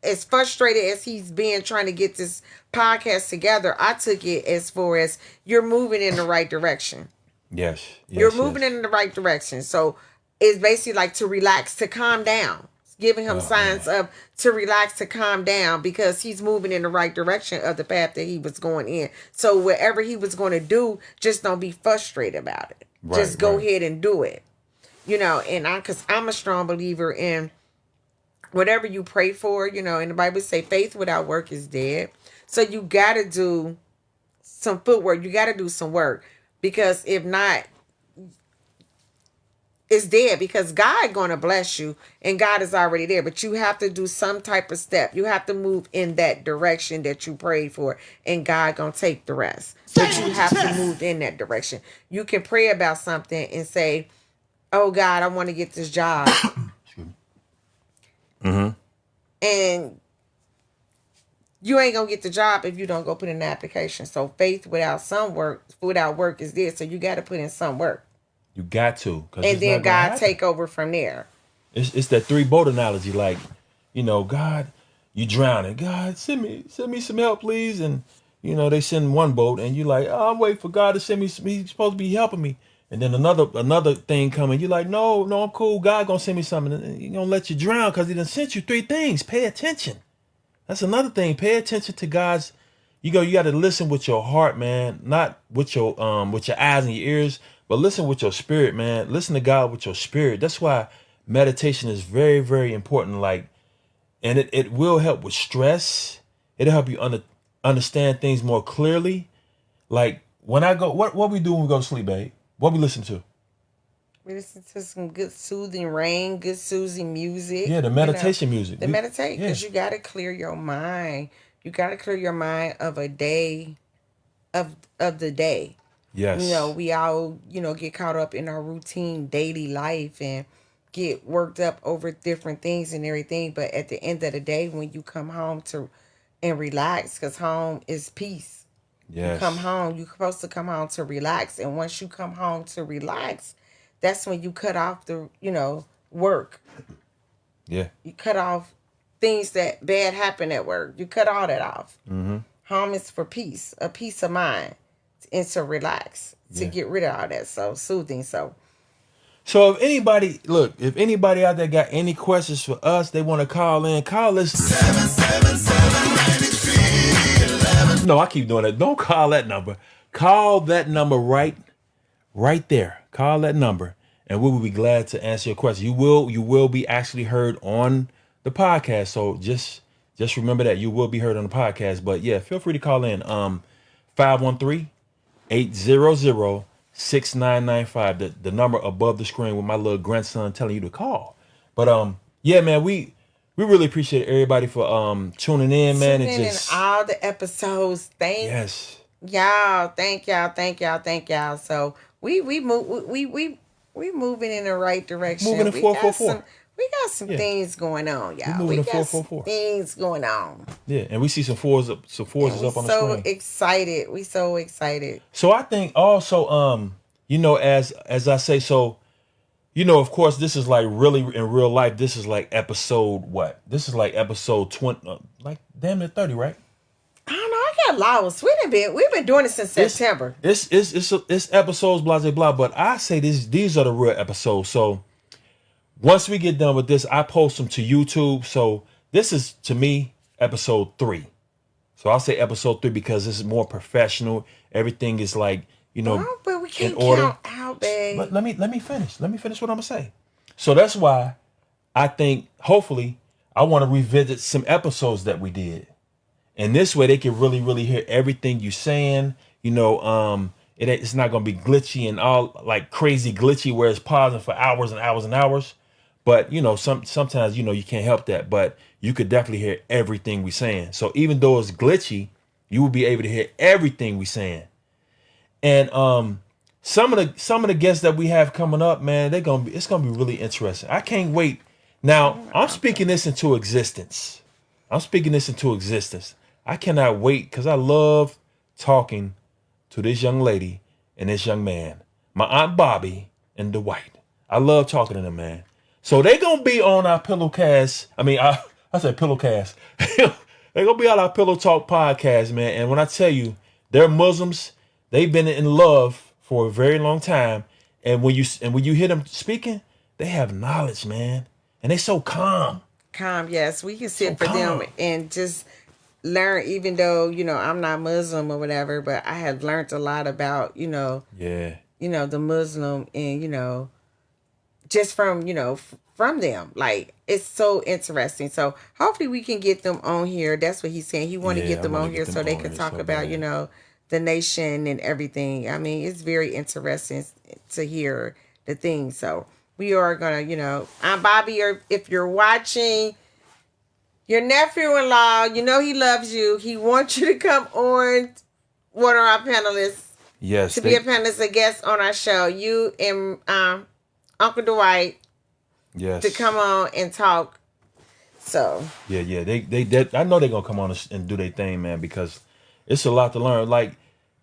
As frustrated as he's been trying to get this podcast together, I took it as far as you're moving in the right direction. Yes. You're moving in the right direction. So it's basically like to relax, to calm down. Giving him signs of to relax, to calm down, because he's moving in the right direction of the path that he was going in. So whatever he was going to do, just don't be frustrated about it. Right, just go ahead and do it. And because I'm a strong believer in whatever you pray for, and the Bible say faith without work is dead. So you got to do some footwork. You got to do some work, because if not, it's dead, because God going to bless you and God is already there, but you have to do some type of step. You have to move in that direction that you prayed for, and God going to take the rest. But you have to move in that direction. You can pray about something and say, oh God, I want to get this job. And you ain't going to get the job if you don't go put in the application. So faith without work is dead. So you got to put in some work. You got to. And then God take over from there. It's that 3 boat analogy. Like, God, you drowning. God, send me some help, please. And, they send 1 boat and you like, oh, I'm waiting for God to send me. He's supposed to be helping me. And then another thing coming. You're like, no, I'm cool. God going to send me something. And He going to let you drown because He done sent you 3 things. Pay attention. That's another thing. Pay attention to God's. You got to listen with your heart, man. Not with your eyes and your ears. But listen with your spirit, man. Listen to God with your spirit. That's why meditation is very, very important. Like, and it will help with stress. It'll help you understand things more clearly. Like when I go, what we do when we go to sleep, babe? What we listen to? We listen to some good soothing rain, good soothing music. Yeah, the meditation music. Meditate, because you got to clear your mind. You got to clear your mind of a day, of the day. Yes. We all, get caught up in our routine daily life and get worked up over different things and everything. But at the end of the day, when you come home and relax, because home is peace. Yes. You come home, you're supposed to come home to relax. And once you come home to relax, that's when you cut off the, work. Yeah. You cut off things that bad happen at work. You cut all that off. Mm-hmm. Home is for peace, a peace of mind. And to relax, to get rid of all that. So soothing. So if anybody out there got any questions for us, they want to call in, call us. 777-9311. No, I keep doing that. Don't call that number. Call that number right there. Call that number, and we will be glad to answer your question. You will be actually heard on the podcast. So just remember that you will be heard on the podcast. But yeah, feel free to call in. 513-800-6995, the number above the screen with my little grandson telling you to call. But yeah, man, we really appreciate everybody for tuning in, man. Tuning in all the episodes. Thanks. Yes. Y'all, thank y'all. So we moving in the right Moving direction. in 444. We got some Yeah, things going on, we y'all. moving We in got some 444. things going on. Yeah, and we see some fours up. Some fours And is we up on the so screen. excited. We so excited. So I think also, as I say, so of course, this is like really in real life. This is like episode what? This is like episode 20, like damn near 30, right? I don't know. I got lost. We've been doing it since It's September. it's episodes, blah blah blah. But I say these are the real episodes. So once we get done with this, I post them to YouTube. So this is to me episode 3. So I'll say episode 3 because this is more professional. Everything is like Oh, but we in can't order. count out, babe. Let me finish. Let me finish what I'm gonna say. So that's why I think hopefully I want to revisit some episodes that we did. And this way they can really hear everything you saying. It's not gonna be glitchy and all like crazy glitchy where it's pausing for hours and hours and hours. But sometimes you can't help that. But you could definitely hear everything we saying. So even though it's glitchy, you will be able to hear everything we saying. And some of the guests that we have coming up, man, it's gonna be really interesting. I can't wait. Now I'm speaking this into existence. I cannot wait because I love talking to this young lady and this young man, my Aunt Bobby and Dwight. I love talking to them, man. So they gonna be on our Pillowcast. I said Pillowcast. They gonna be on our Pillow Talk podcast, man. And when I tell you, they're Muslims. They've been in love for a very long time. And when you hear them speaking, they have knowledge, man. And they so calm. Calm, yes. We can sit So for them calm. and just learn, even though, I'm not Muslim or whatever, but I have learned a lot about, Yeah. the Muslim and, just from, from them. Like, it's so interesting. So hopefully we can get them on here. That's what he's saying. He want to Yeah, get I them wanna on get here them so they on can here talk so about, bad. the nation and everything. I mean, it's very interesting to hear the things. So we are gonna, I'm Bobby, or if you're watching, your nephew-in-law, he loves you. He wants you to come on one of our panelists Yes. to be a panelist, a guest on our show. You and Uncle Dwight Yes. to come on and talk. So Yeah. I know they're gonna come on and do their thing, man, because it's a lot to learn. Like,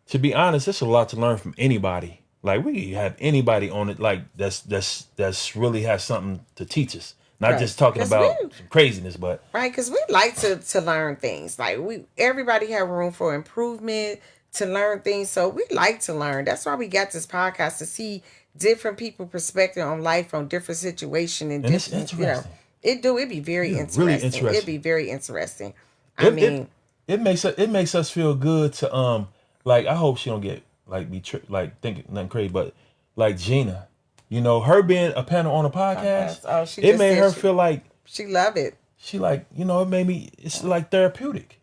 to be honest, it's a lot to learn from anybody. Like, we have anybody on it, like that's really has something to teach us. Not Right. just talking 'Cause about we- some craziness, but right, because we like to learn things. Like, everybody have room for improvement, to learn things. So we like to learn. That's why we got this podcast, to see different people perspective on life, on different situation and it's different, interesting. it'd be very Yeah, interesting. really It'd interesting. be very interesting. I it, mean, it makes us feel good to like, I hope she don't get like like thinking nothing crazy, but like Gina, her being a panel on a podcast, Oh, she it just made said her she- feel like she love it. she like, it made me, it's like therapeutic.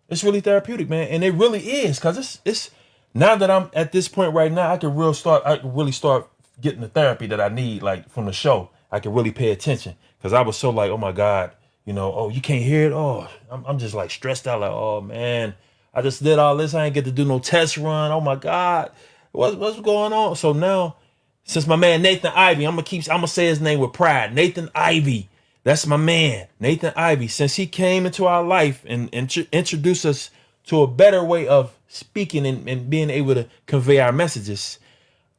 It's really therapeutic, man. And it really is. Cause it's now that I'm at this point right now, I can really start getting the therapy that I need, like from the show. I can really pay attention. Cause I was so like, oh my God, oh, you can't hear it. Oh, I'm just like stressed out. Like, oh man, I just did all this. I ain't get to do no test run. Oh my God. What's going on? So now, since my man Nathan Ivy, I'm gonna say his name with pride. Nathan Ivy. That's my man, Nathan Ivy. Since he came into our life and introduced us to a better way of speaking and being able to convey our messages,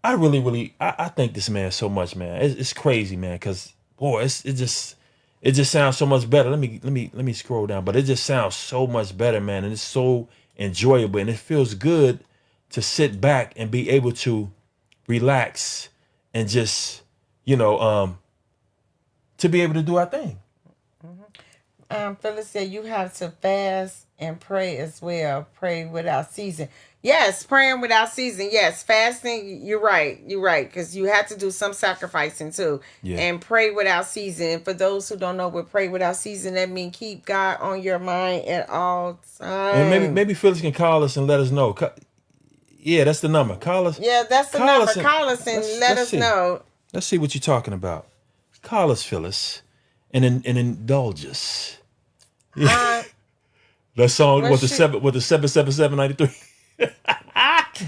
I really, I thank this man so much, man. It's crazy, man. Cause boy, it just sounds so much better. Let me scroll down, but it just sounds so much better, man. And it's so enjoyable, and it feels good to sit back and be able to relax and just, to be able to do our thing. Phyllis said you have to fast and pray as well. Pray without season. Yes, praying without season. Yes, fasting. You're right. Because you have to do some sacrificing too. Yeah. And pray without season. And for those who don't know what pray without season, that means keep God on your mind at all times. And maybe Phyllis can call us and let us know. Yeah, that's the number. Call us. Yeah, that's the Call number. us and- Call us and let us see. know. Let's see what you're talking about. Call us, Phyllis, and indulge us. Uh, That song Well, with the she- 77793.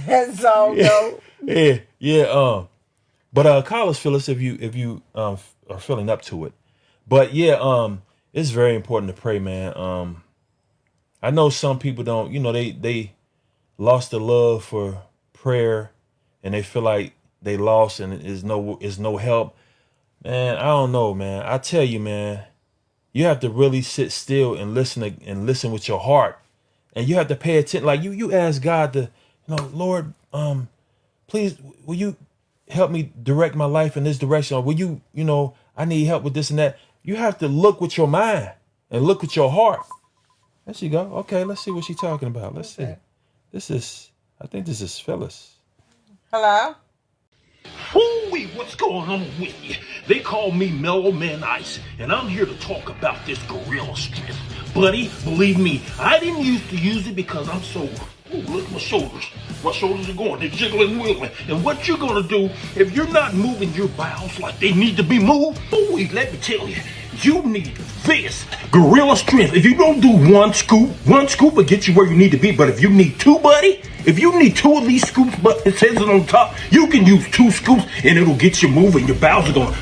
That's all though. Yeah. But call us, Phyllis, if you are feeling up to it. But yeah, it's very important to pray, man. I know some people don't, they lost the love for prayer, and they feel like they lost and is no help. Man, I don't know, man. I tell you, man, you have to really sit still and listen with your heart, and you have to pay attention. Like you ask God to, Lord, please, will you help me direct my life in this direction? Or will you, I need help with this and that. You have to look with your mind and look with your heart. There she go. Okay, let's see what she's talking about. Let's see. I think this is Phyllis. Hello? Woo-wee, what's going on with you? They call me Mellow Man Ice, and I'm here to talk about this gorilla strength. Buddy, believe me, I didn't used to use it because I'm so... Ooh, look at my shoulders. My shoulders are going. They're jiggling and wiggling. And what you're going to do, if you're not moving your bowels like they need to be moved, ooh, let me tell you, you need this gorilla strength. If you don't do one scoop will get you where you need to be. But if you need two, buddy, if you need two of these scoops, but it says it on top, you can use 2 scoops and it'll get you moving. Your bowels are going to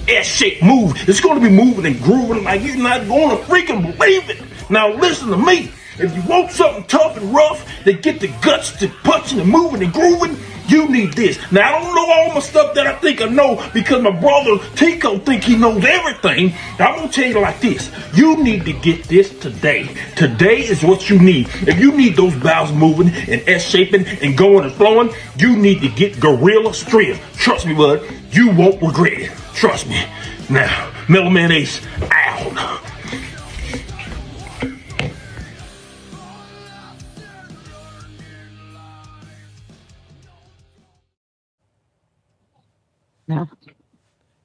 S-shape move. It's going to be moving and grooving like you're not going to freaking believe it. Now listen to me. If you want something tough and rough that get the guts to punching and moving and grooving, you need this. Now, I don't know all my stuff that I think I know because my brother Tico think he knows everything. I'm going to tell you like this. You need to get this today. Today is what you need. If you need those bowels moving and S-shaping and going and flowing, you need to get gorilla strength. Trust me, bud. You won't regret it. Trust me. Now, Mellow Man Ace out.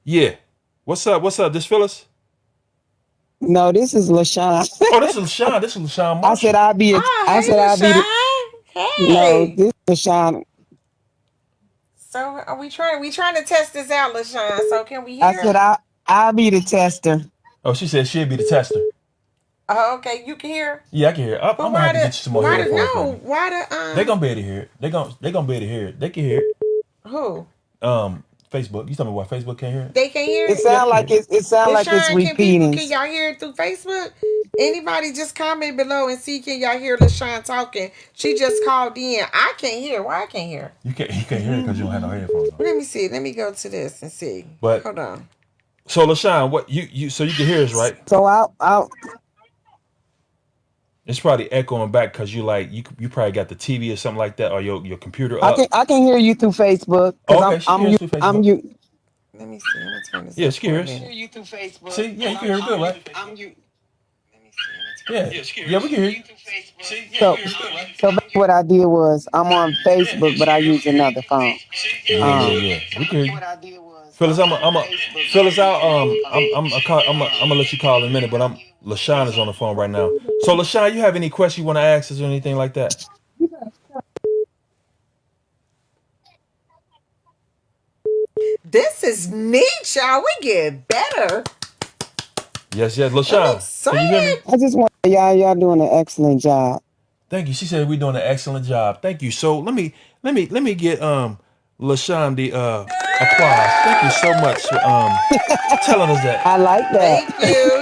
Yeah. What's up? This Phyllis? No, this is LaShawn. Oh, this is LaShawn. This is LaShawn Marshall. I said I'll be. Oh, I said I'll be. hey, No, LaShawn. Hey. this is LaShawn. So are we trying to test this out, LaShawn? So can we hear? I said I'll be the tester. Oh, she said she'll be the tester. Oh, okay, you can hear. Yeah, I can hear it. I'm gonna have to get you some more headphones. No, why the They gonna be able to hear it. They gonna be able to hear it. They can hear it. Who? Facebook. You tell me why Facebook can't hear it? They can hear it. It sound like it's repeating. Can y'all hear it through Facebook? Anybody just comment below and see, can y'all hear LaShawn talking? She just called in. I can't hear. Why I can't hear? You can't hear it because you don't have no headphones on. Let me see. Let me go to this and see. But hold on. So LaShawn, what you so you can hear us, right? So I'll It's probably echoing back because you probably got the TV or something like that, or your computer up. I can hear you through Facebook. Okay, I'm you. Let me see. I'm gonna turn this. Yeah, she can hear us. I can hear you through Facebook. See, yeah, you can hear her good, right? I'm you. Yeah, we can hear you. So what I did was I'm on Facebook, but I use another phone. Yeah. We can hear you. Phyllis, Phyllis, I'm gonna let you call in a minute, but LaShawn is on the phone right now. So LaShawn, you have any questions you want to ask us or anything like that? This is neat, y'all. We get better. Yes, LaShawn. Can you hear me? I just want y'all doing an excellent job. Thank you. She said we're doing an excellent job. Thank you. So let me get LaShawn the applause. Thank you so much for telling us that. I like that.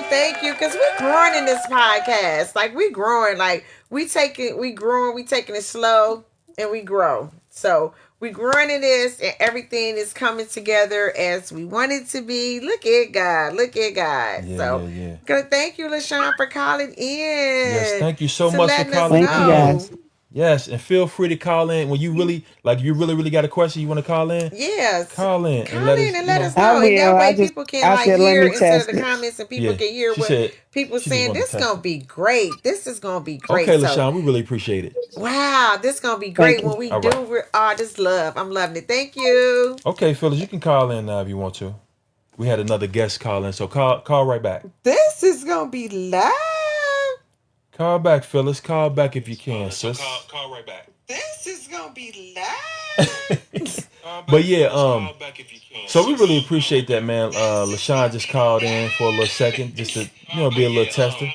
Thank you, because we're growing in this podcast. Like we growing, like we taking it slow and we grow. So we growing in this, and everything is coming together as we want it to be. Look at God. Yeah. Gonna thank you, LaShawn, for calling in. Yes, thank you so much for calling in. Thank you, guys. Yes, and feel free to call in when you really got a question you want to call in. Yes, call in and let us know. And that way people can hear instead of the comments, and people can hear what people saying. This is gonna be great. This is gonna be great. Okay, LaShawn, we really appreciate it. Wow, this is gonna be great when we do all this love. I'm loving it. Thank you. Okay, Phyllis, you can call in now if you want to. We had another guest call in, so call right back. This is gonna be live. Call back, Phyllis. Call back if you can, sis. Call right back. This is gonna be live. But yeah, so we really appreciate that, man. LaShawn just called in for a little second, just to be a little tester.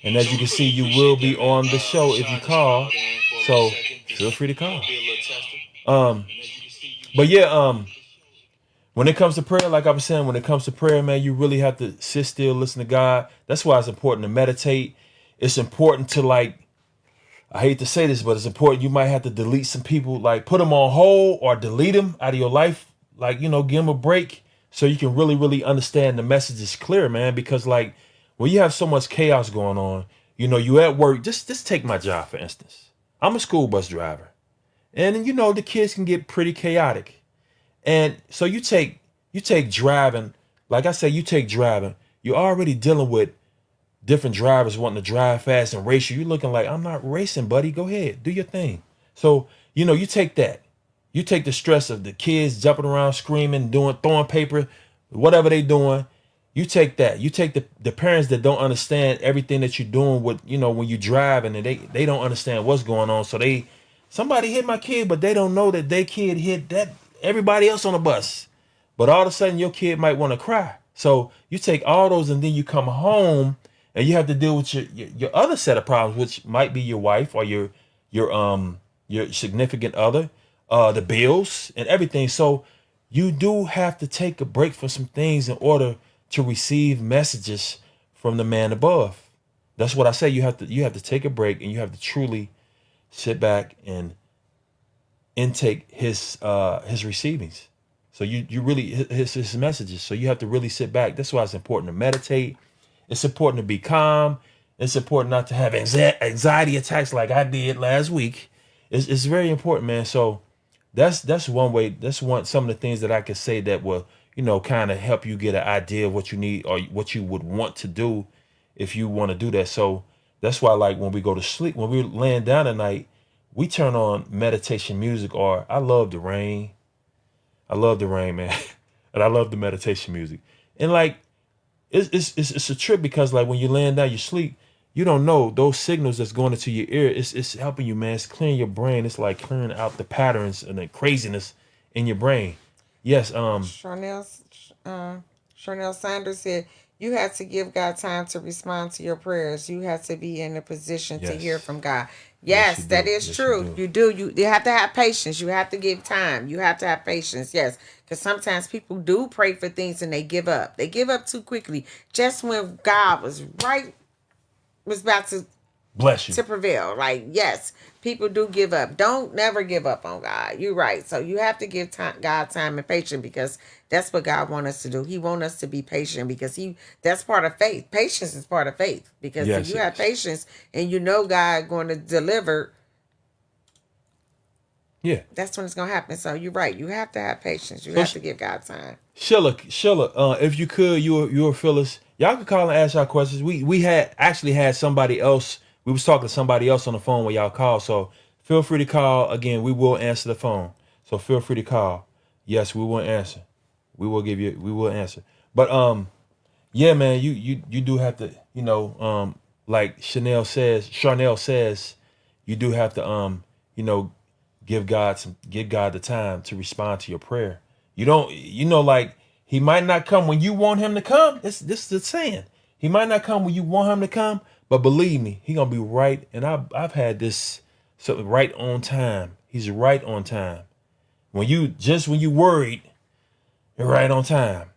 And as you can see, you will be on the show if you call. So feel free to call. But yeah, when it comes to prayer, like I was saying, when it comes to prayer, man, you really have to sit still, listen to God. That's why it's important to meditate. It's important to, like, I hate to say this, but it's important. You might have to delete some people, like put them on hold or delete them out of your life. Like, give them a break so you can really, really understand the message is clear, man. Because, like, when you have so much chaos going on, you at work. Just take my job, for instance. I'm a school bus driver. And, the kids can get pretty chaotic. And so you take driving, like I say, you take driving. You're already dealing with different drivers wanting to drive fast and race you. You're looking like, I'm not racing, buddy. Go ahead, do your thing. So, you take that. You take the stress of the kids jumping around, screaming, throwing paper, whatever they doing. You take that. You take the parents that don't understand everything that you're doing with, when you driving and they don't understand what's going on. So somebody hit my kid, but they don't know that their kid hit that everybody else on the bus. But all of a sudden your kid might want to cry. So you take all those and then you come home and you have to deal with your other set of problems, which might be your wife or your significant other, the bills and everything. So you do have to take a break from some things in order to receive messages from the man above. That's what I say. You have to take a break and you have to truly sit back and intake his receivings. So you really his messages. So you have to really sit back. That's why it's important to meditate. It's important to be calm. It's important not to have anxiety attacks like I did last week. It's very important, man. So that's one way. That's some of the things that I could say that will, kind of help you get an idea of what you need or what you would want to do if you want to do that. So that's why, like, when we go to sleep, when we're laying down at night, we turn on meditation music, or I love the rain. I love the rain, man. And I love the meditation music. And, like, it's a trip because, like, when you're laying down, you sleep, you don't know those signals that's going into your ear. It's helping you, man. It's clearing your brain. It's like clearing out the patterns and the craziness in your brain. Yes. Charnel Sanders said, you have to give God time to respond to your prayers. You have to be in a position to hear from God. Yes, that is true. You do. You have to have patience. You have to give time. You have to have patience. Yes, because sometimes people do pray for things and they give up. They give up too quickly. Just when God was about to bless you to prevail. Like, yes, people do give up. Don't never give up on God. You're right. So you have to give God time and patience, because that's what God wants us to do. He wants us to be patient because that's part of faith. Patience is part of faith, because if you have patience and God going to deliver, that's when it's going to happen. So you're right. You have to have patience. You have to give God time. Sheila, if you could, you or Phyllis, y'all could call and ask y'all questions. We had somebody else. We was talking to somebody else on the phone when y'all called. So feel free to call. Again, we will answer the phone. So feel free to call. Yes, we will answer. We will answer. But yeah, man, you do have to, like Chanel says, you do have to give God the time to respond to your prayer. You don't, like, he might not come when you want him to come. This is the saying. He might not come when you want him to come, but believe me, he gonna be right. And I've had this something right on time. He's right on time. When you worried, you're right on time.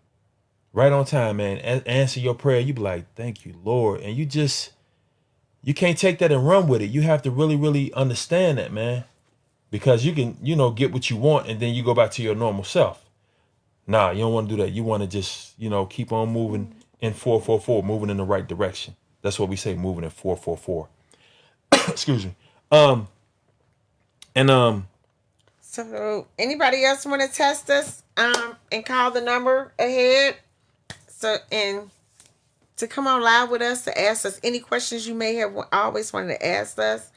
Right on time, man. Answer your prayer. You be like, thank you, Lord. And you can't take that and run with it. You have to really, really understand that, man. Because you can, get what you want and then you go back to your normal self. Nah, you don't want to do that. You want to just, keep on moving in 444, moving in the right direction. That's what we say, moving in 444. Excuse me. So anybody else want to test us and call the number ahead? So, and to come on live with us to ask us any questions you may have always wanted to ask us.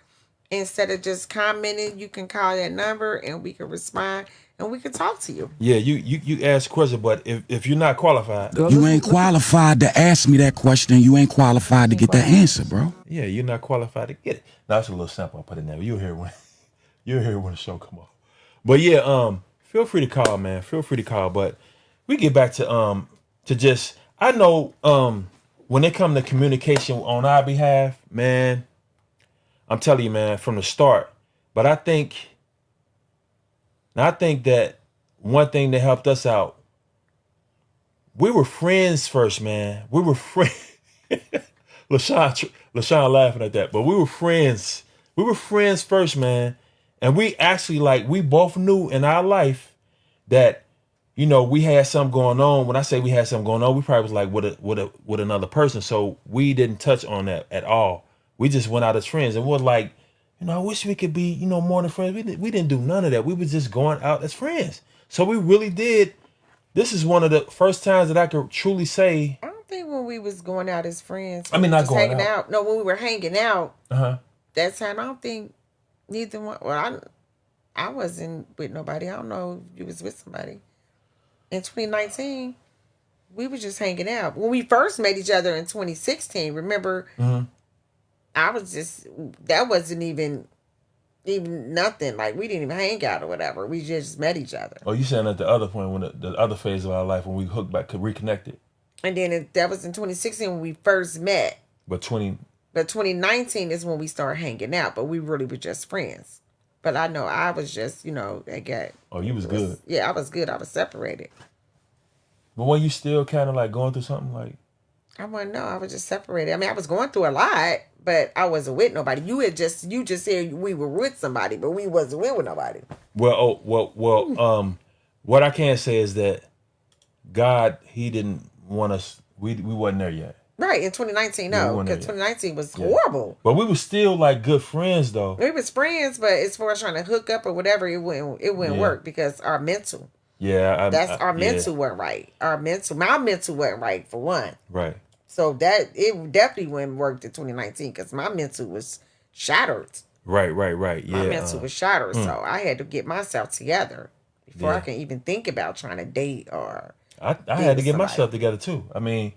Instead of just commenting, you can call that number and we can respond and we can talk to you. Yeah, you ask questions, but if you're not qualified, you ain't qualified to ask me that question. You ain't qualified to get that answer, bro. Yeah, you're not qualified to get it. Now, that's a little sample I put in there. You'll hear when the show come on. But yeah, feel free to call, man. Feel free to call. But we get back to just, I know when it comes to communication on our behalf, man, I'm telling you, man, from the start, But I think that one thing that helped us out, we were friends first, man. We were friends. LaShawn laughing at that, but we were friends. We were friends first, man. And we actually, like, we both knew in our life that, you know, we had something going on. When I say we had something going on, we probably was like with another person. So we didn't touch on that at all. We just went out as friends, and we're like, you know, I wish we could be, you know, more than friends. We didn't do none of that. We were just going out as friends. So we really did. This is one of the first times that I could truly say. I don't think when we was going out as friends. I mean, not just going hanging out. No, when we were hanging out. Uh-huh. That time, I don't think neither one. Well, I wasn't with nobody. I don't know if you was with somebody. In 2019, we were just hanging out. When we first met each other in 2016, remember? Mm-hmm. I was just, that wasn't even nothing. Like, we didn't even hang out or whatever. We just met each other. Oh, you saying at the other point, when the other phase of our life, when we hooked back, could reconnected. And then that was in 2016 when we first met. But 2019 is when we started hanging out, but we really were just friends. But I know I was just, you know, Oh, you was good. Yeah, I was good. I was separated. But when you still kind of like going through something like? I wouldn't know. I was just separated. I mean, I was going through a lot, but I wasn't with nobody. You just said we were with somebody, but we wasn't with nobody. Well, what I can say is that God, He didn't want us. We wasn't there yet. Right, in 2019, no, because 2019 was horrible. But we were still like good friends, though. We was friends, but as far as trying to hook up or whatever, it wouldn't work because our mental. Yeah, our mental wasn't right. My mental wasn't right for one. Right. So that it definitely wouldn't work in 2019 because my mental was shattered. Right. Yeah, my mental was shattered, so I had to get myself together before I can even think about trying to date or. I had to get myself together too. I mean,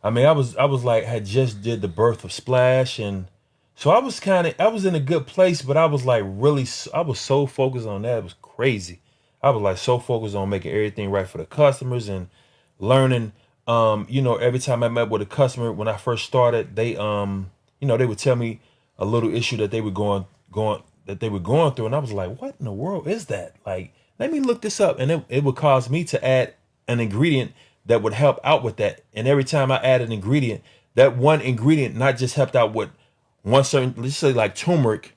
I was like, had just did the birth of Splash, and so I was in a good place, but I was like I was so focused on that. It was crazy. I was like so focused on making everything right for the customers and learning. You know, every time I met with a customer when I first started, they you know, they would tell me a little issue that they were going through, and I was like, what in the world is that? Like, let me look this up, and it would cause me to add an ingredient that would help out with that. And every time I add an ingredient, that one ingredient not just helped out with one certain, let's say like turmeric,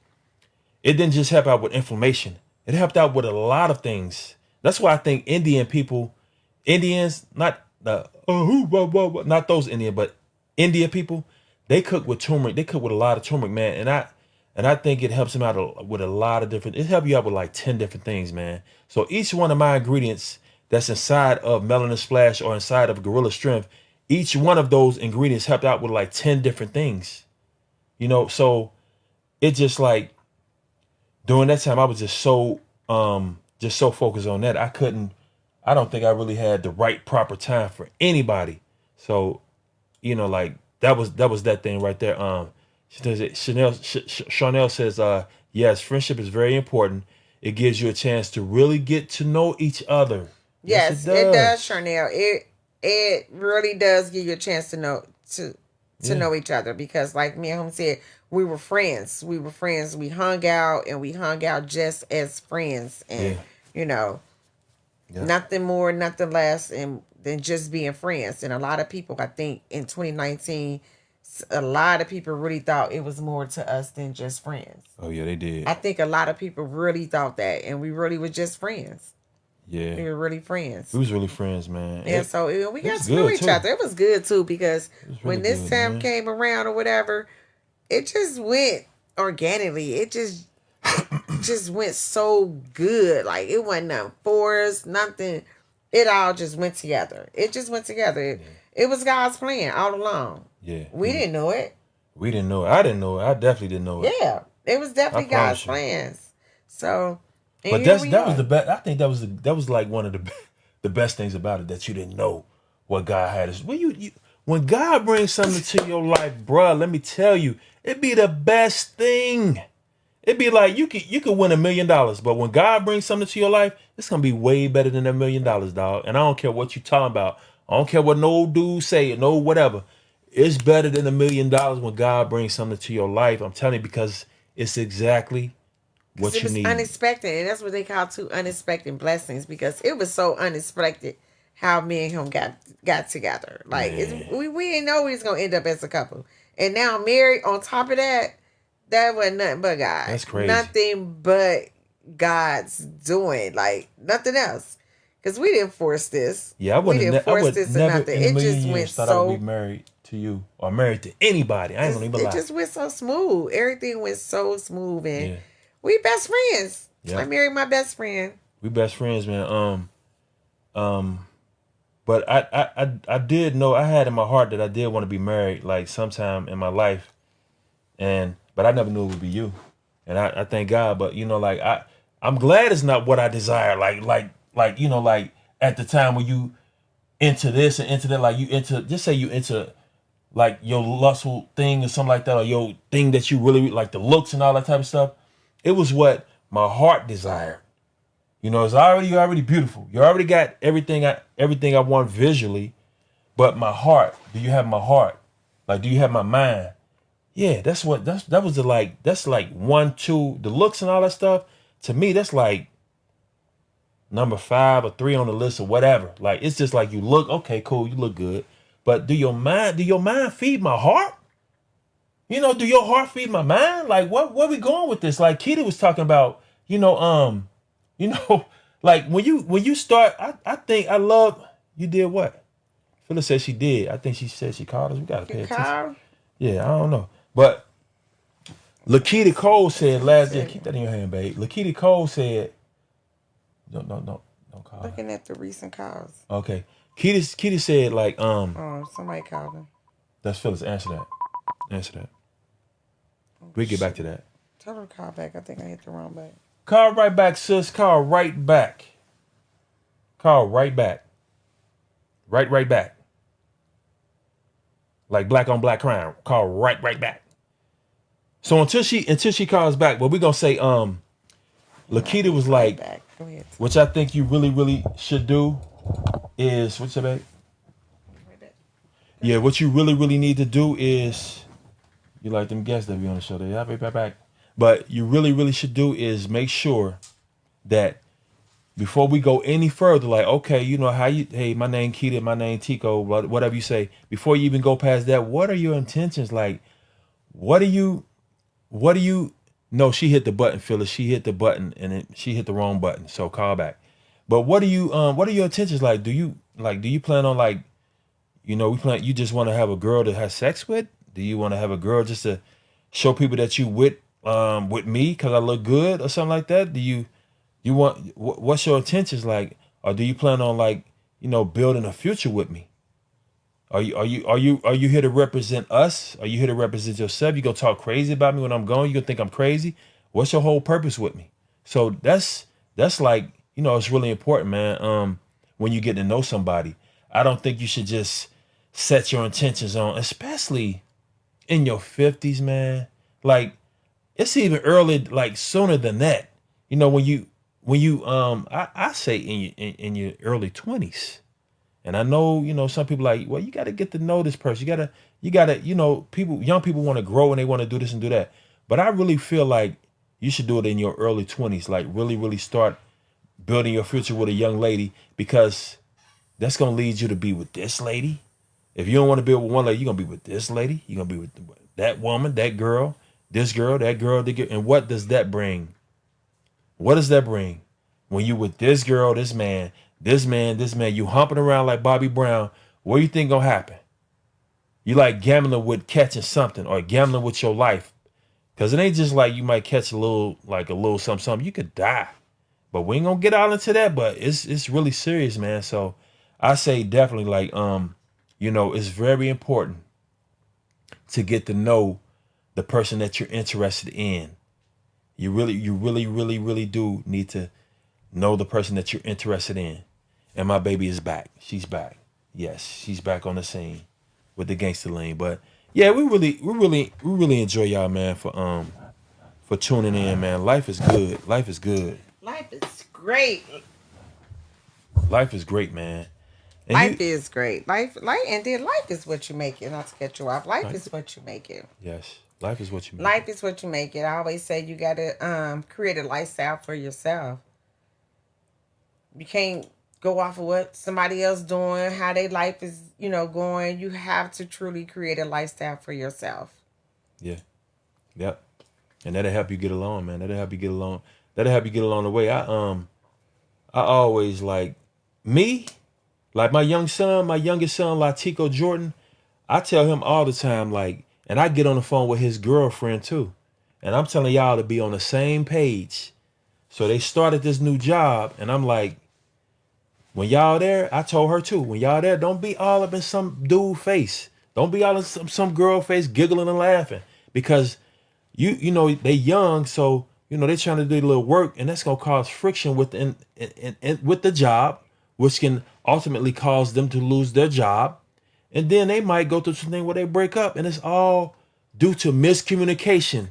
it didn't just help out with inflammation. It helped out with a lot of things. That's why I think Indians, not not those Indian, but India people, they cook with turmeric. They cook with a lot of turmeric, man. And I think it helps them out with a lot of different. It helps you out with like 10 different things, man. So each one of my ingredients that's inside of Melanin Splash or inside of Gorilla Strength, each one of those ingredients helped out with like 10 different things. You know, so it just like during that time I was just so focused on that. I don't think I really had the right proper time for anybody. So, you know, like that was that thing right there. Chanel says, yes, friendship is very important. It gives you a chance to really get to know each other. Yes, it does, Chanel. It really does give you a chance to know know each other, because like me and him said, we were friends. We hung out, and we hung out just as friends, and you know, nothing more, nothing less, and than just being friends. And a lot of people, I think, in 2019, a lot of people really thought it was more to us than just friends. Oh yeah, they did. I think a lot of people really thought that, and we really were just friends. Yeah, we were really friends. We was really friends, man. And so we got to know each other. It was good too, because really when this time came around or whatever, it just went organically. It just went so good. Like, it wasn't nothing forced, nothing. It all just went together. It just went together. It was God's plan all along. Yeah, we didn't know it. We didn't know it. I didn't know it. I definitely didn't know it. Yeah, it was definitely God's plans. So. But that was the best. I think that was like one of the best things about it, that you didn't know what God had. When God brings something to your life, bruh, let me tell you, it'd be the best thing. It'd be like you could win $1 million, but when God brings something to your life, it's gonna be way better than $1 million, dog. And I don't care what you talking about. I don't care what no dude say, no whatever. It's better than $1 million when God brings something to your life. I'm telling you, because it's exactly what it you was need. unexpected, and that's what they call two unexpected blessings, because it was so unexpected how me and him got together. Like we didn't know we was gonna end up as a couple, and now married. On top of that, that wasn't nothing but God. That's crazy. Nothing but God's doing. Like nothing else. Because we didn't force this. Yeah, I we didn't force would this or never nothing. in a It million just went years thought I would so. be married to you or married to anybody. I ain't gonna even lie. It just went so smooth. Everything went so smooth, and Yeah. we best friends. Yep. I married my best friend. We best friends, man. But I did know, I had in my heart that I did want to be married like sometime in my life, but I never knew it would be you, and I thank God. But like I'm glad it's not what I desire. Like like at the time when you into this and into that, like you into, just say you into like your lustful thing or something like that, or your thing that you really like, the looks and all that type of stuff. It was what my heart desired. It's you're already beautiful. You already got everything I want visually, but my heart. Do you have my heart? Like, do you have my mind? Yeah, that was that's like 1, 2, the looks and all that stuff. To me, that's like number 5 or 3 on the list or whatever. Like, it's just like, you look okay, cool, you look good, but do your mind feed my heart? Do your heart feed my mind? Like, where we going with this? Like Keita was talking about, like when you start, I think I love, you did what? Phyllis said she did. I think she said she called us. We gotta pay attention. Yeah, I don't know. But Lakita Cole said last year, keep that in your hand, babe. Lakita Cole said, don't call her. Looking at the recent calls. Okay. Keita said like, Oh, somebody called him. that's Phyllis. Answer that. We get back to that. Tell her to call back. I think I hit the wrong button. Call right back, sis. Call right back. Call right back. Right back. Like black on black crime. Call right back. So until she calls back, what we gonna say, Lakita was like, Back. Go ahead. which I think you really should do is, what's that, babe? Yeah, what you really need to do is, you like them guests that be on the show, they'll be back. But you really should do is make sure that before we go any further, like, okay, hey, my name Keita, my name Tico, whatever you say, before you even go past that, what are your intentions? Like, what do you, no, she hit the button, Phyllis. She hit the button and she hit the wrong button. So call back. But what are your intentions? Like, do you plan on, like, you just want to have a girl to have sex with? Do you want to have a girl just to show people that you with me because I look good or something like that? Do you want, what's your intentions like? Or do you plan on, like, building a future with me? Are you here to represent us? Are you here to represent yourself? You gonna talk crazy about me when I'm gone? You gonna think I'm crazy? What's your whole purpose with me? So that's like, it's really important, man. When you get to know somebody, I don't think you should just set your intentions on, especially in your 50s, man. Like, it's even early, like sooner than that. When you I say in your early 20s. And I know, some people like, well, you got to get to know this person. You got to, young people want to grow and they want to do this and do that. But I really feel like you should do it in your early 20s. Like, really start building your future with a young lady, because that's going to lead you to be with this lady. If you don't want to be with one lady, you're going to be with this lady. You're going to be with that woman, that girl, this girl, that girl. And what does that bring? What does that bring? When you with this girl, this man, you humping around like Bobby Brown, what do you think gonna happen? You like gambling with catching something, or gambling with your life. Because it ain't just like you might catch a little something. You could die. But we ain't gonna get all into that, but it's really serious, man. So I say definitely, like, it's very important to get to know the person that you're interested in. You really do need to know the person that you're interested in. And my baby is back. She's back. Yes, she's back on the scene with the gangster lane. But yeah, we really enjoy y'all, man, for tuning in, man. Life is good. Life is good. Life is great. Life is great, man. And life is great. Life is what you make it. Not to cut you off. Life is what you make it. Yes. Life is what you make. Life is what you make it. I always say you gotta create a lifestyle for yourself. You can't go off of what somebody else doing, how their life is, going. You have to truly create a lifestyle for yourself. Yeah. Yep. And that'll help you get along, man. That'll help you get along. That'll help you get along the way. I always me, like my youngest son, Latico Jordan. I tell him all the time, and I get on the phone with his girlfriend too. And I'm telling y'all to be on the same page. So they started this new job, and I'm like, when y'all there, I told her too, when y'all there, don't be all up in some dude face. Don't be all in some girl face giggling and laughing. Because they young, so they trying to do a little work, and that's gonna cause friction with the job, which can ultimately cause them to lose their job. And then they might go through something where they break up, and it's all due to miscommunication.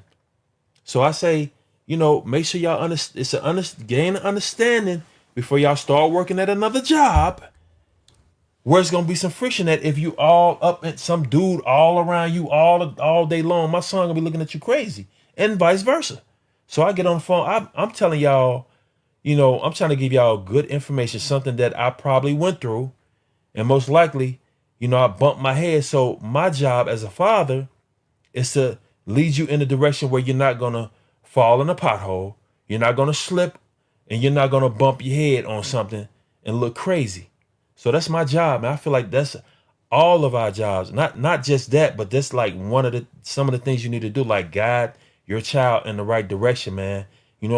So I say, make sure y'all gain an understanding before y'all start working at another job where it's gonna be some friction that if you all up at some dude all around you all day long, my son gonna be looking at you crazy, and vice versa. So I get on the phone. I'm telling y'all, I'm trying to give y'all good information, something that I probably went through, and most likely, I bumped my head. So my job as a father is to lead you in a direction where you're not gonna fall in a pothole, you're not gonna slip, and you're not gonna bump your head on something and look crazy. So that's my job, man. I feel like that's all of our jobs. Not just that, but that's like some of the things you need to do, like guide your child in the right direction, man. You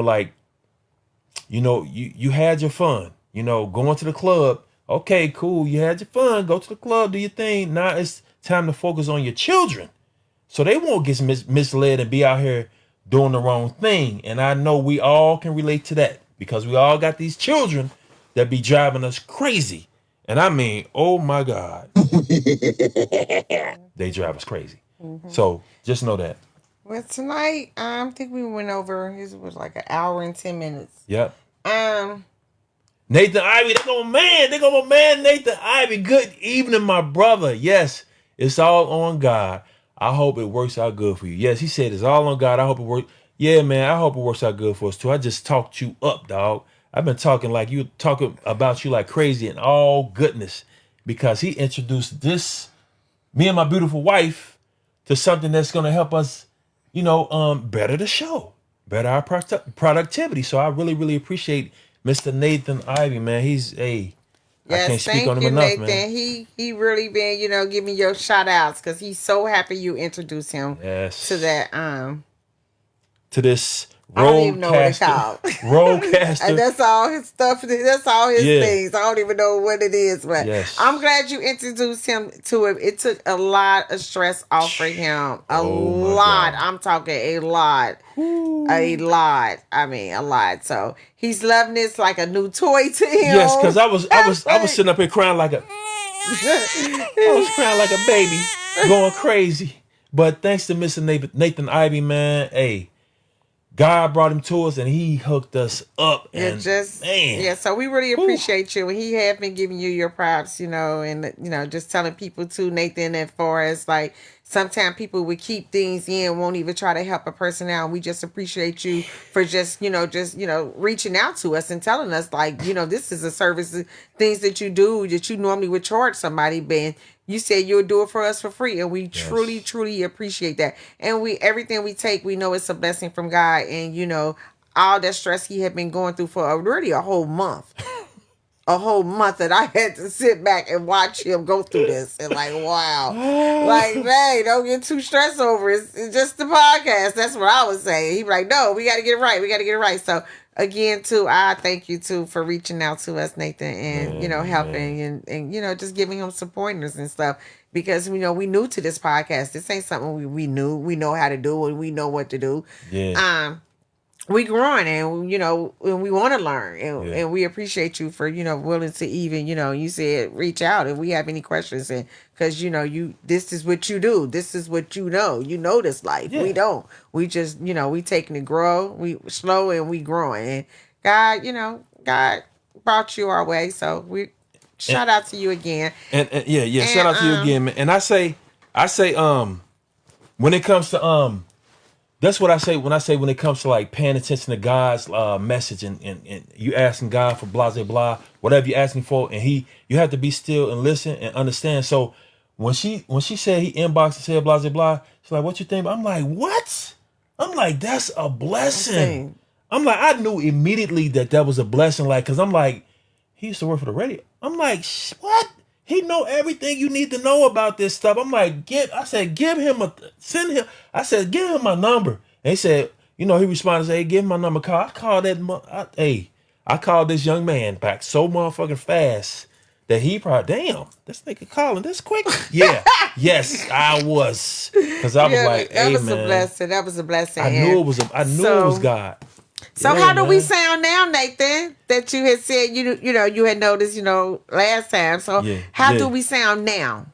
had your fun, going to the club. Okay, cool. You had your fun. Go to the club, do your thing. Now it's time to focus on your children, so they won't get misled and be out here doing the wrong thing. And I know we all can relate to that because we all got these children that be driving us crazy. And I mean, oh my God, they drive us crazy. Mm-hmm. So just know that. Well, tonight, I think we went over, it was like an hour and 10 minutes. Yep. Nathan Ivy, they go my man, Nathan Ivy. Good evening, my brother. Yes, it's all on God. I hope it works out good for you. Yes, he said it's all on God. I hope it works. Yeah, man, I hope it works out good for us too. I just talked you up, dog. I've been talking about you like crazy and all goodness because he introduced me and my beautiful wife, to something that's going to help us, better the show, better our productivity. So I really, really appreciate Mr. Nathan Ivy, man. I can't speak on him enough, Nathan. Man. He really been, give me your shout outs because he's so happy you introduced him to that to this I don't even know what it's called. Roadcaster. That's all his stuff. That's all his things. I don't even know what it is, but I'm glad you introduced him to it. It took a lot of stress off for him. A lot. I'm talking a lot. Ooh. A lot. I mean, a lot. So he's loving this like a new toy to him. Yes, because I was sitting up here crying like a baby, going crazy. But thanks to Mr. Nathan Ivy, man. Hey. God brought him to us and he hooked us up. And so we really appreciate you. He have been giving you your props, and just telling people too, Nathan, as far as like sometimes people would keep things in, won't even try to help a person out. We just appreciate you for just reaching out to us and telling us like, this is a service, things that you do that you normally would charge somebody, but you said you'll do it for us for free, and we truly, truly appreciate that. And everything we take, we know it's a blessing from God, and all that stress he had been going through for really a whole month. A whole month that I had to sit back and watch him go through this. And like, wow. Like, hey, don't get too stressed over it. It's just the podcast. That's what I was saying. He was like, no, we got to get it right. We got to get it right. So, again, too, I thank you, too, for reaching out to us, Nathan, and, helping and just giving him some pointers and stuff. Because, we new to this podcast. This ain't something we knew. We know how to do and we know what to do. Yeah. We growing and and we want to learn and we appreciate you for willing to even you said reach out if we have any questions, and because this is what you do, this is what this life. We don't, we just we taking it grow, we slow and we growing, and God brought you our way, so we shout out to you again and shout out to you again, man. And I say when it comes to that's what I say when it comes to like paying attention to God's message and you asking God for blah blah blah, whatever you're asking for, and you have to be still and listen and understand. So when she said he inboxed and said blah blah blah, she's like, "What you think?" I'm like, "What?" I'm like, "That's a blessing." I'm like, I knew immediately that was a blessing, like, cause I'm like, he used to work for the radio. I'm like, what? He know everything you need to know about this stuff. I'm like, give him my number. And he said, he responded and said, hey, give him my number. I called I called this young man back so motherfucking fast that he probably, damn, this nigga calling this quick. Yeah, yes, I was. Because I was like, that hey, was man. a blessing. That was a blessing. I knew it was God. So yeah, how do man. we sound now, Nathan? That you had said you had noticed last time. So how do we sound now?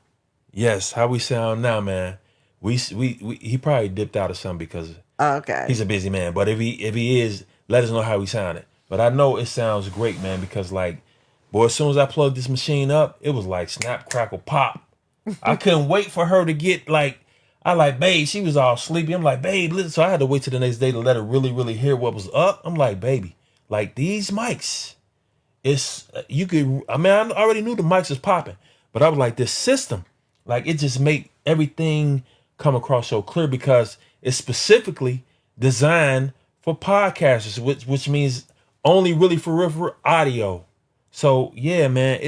Yes, how we sound now, man. We he probably dipped out or something because he's a busy man. But if he is, let us know how we sounded. But I know it sounds great, man, because like, boy, as soon as I plugged this machine up, it was like snap, crackle, pop. I couldn't wait for her to get like. Babe, she was all sleepy. I'm like, babe, listen. So I had to wait till the next day to let her really, really hear what was up. I'm like, baby, like these mics, I already knew the mics was popping, but I was like, this system, like it just make everything come across so clear because it's specifically designed for podcasters, which means only really for audio. So yeah, man,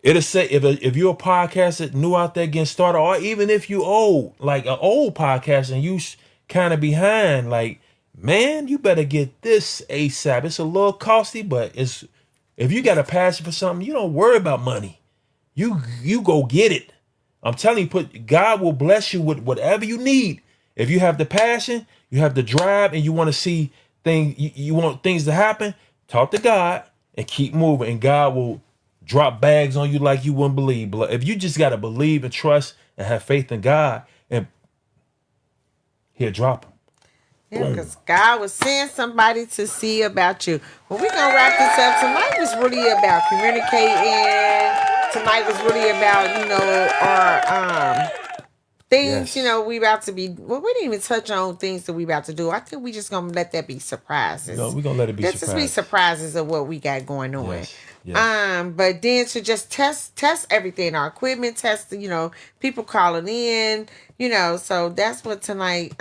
it'll say if you're a podcaster new out there getting started, or even if you old, like an old podcaster and you kind of behind, like, man, you better get this ASAP. It's a little costly, but if you got a passion for something, you don't worry about money. You go get it. I'm telling you, God will bless you with whatever you need. If you have the passion, you have the drive, and you want to see things, you want things to happen, talk to God and keep moving, and God will drop bags on you like you wouldn't believe. But if you just got to believe and trust and have faith in God, and he'll drop them. Yeah, because God was send somebody to see about you. Well, we're going to wrap this up. Tonight was really about communicating. Tonight was really about, our things, Yes. we about to be. Well, we didn't even touch on things that we about to do. I think we just going to let that be surprises. We're gonna let it be Let's just be surprises of what we got going on. Yes. Yes. But then to just test everything, our equipment, test, people calling in, so that's what tonight,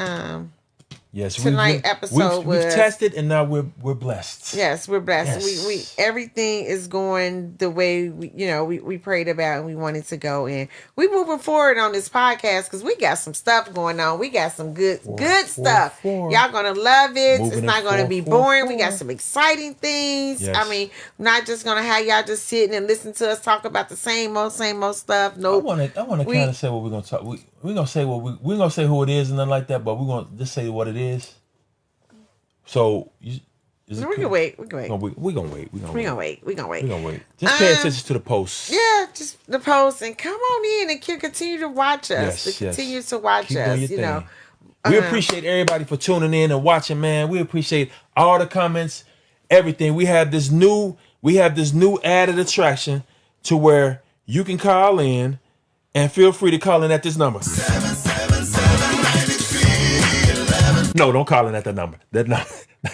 Yes, tonight episode was. We've tested and now we're blessed. Yes, we're blessed. Yes. We everything is going the way we prayed about and we wanted to go. And we moving forward on this podcast because we got some stuff going on. We got some good stuff. Y'all gonna love it. It's not gonna be boring. We got some exciting things. Yes. I mean, not just gonna have y'all just sitting and listen to us talk about the same old stuff. Nope. I want to kind of say what we're gonna talk. We're gonna say we're gonna say who it is and nothing like that, but we're gonna just say what it is. So we can wait. We can wait. We're gonna wait. We're gonna wait. Just pay attention to the posts. Yeah, just the posts and come on in and continue to watch us. Yes, continue to watch Keep us. doing your thing. We appreciate everybody for tuning in and watching, man. We appreciate all the comments, everything. We have this new added attraction to where you can call in and feel free to call in at this number. 777-9311. No, don't call in at that number. That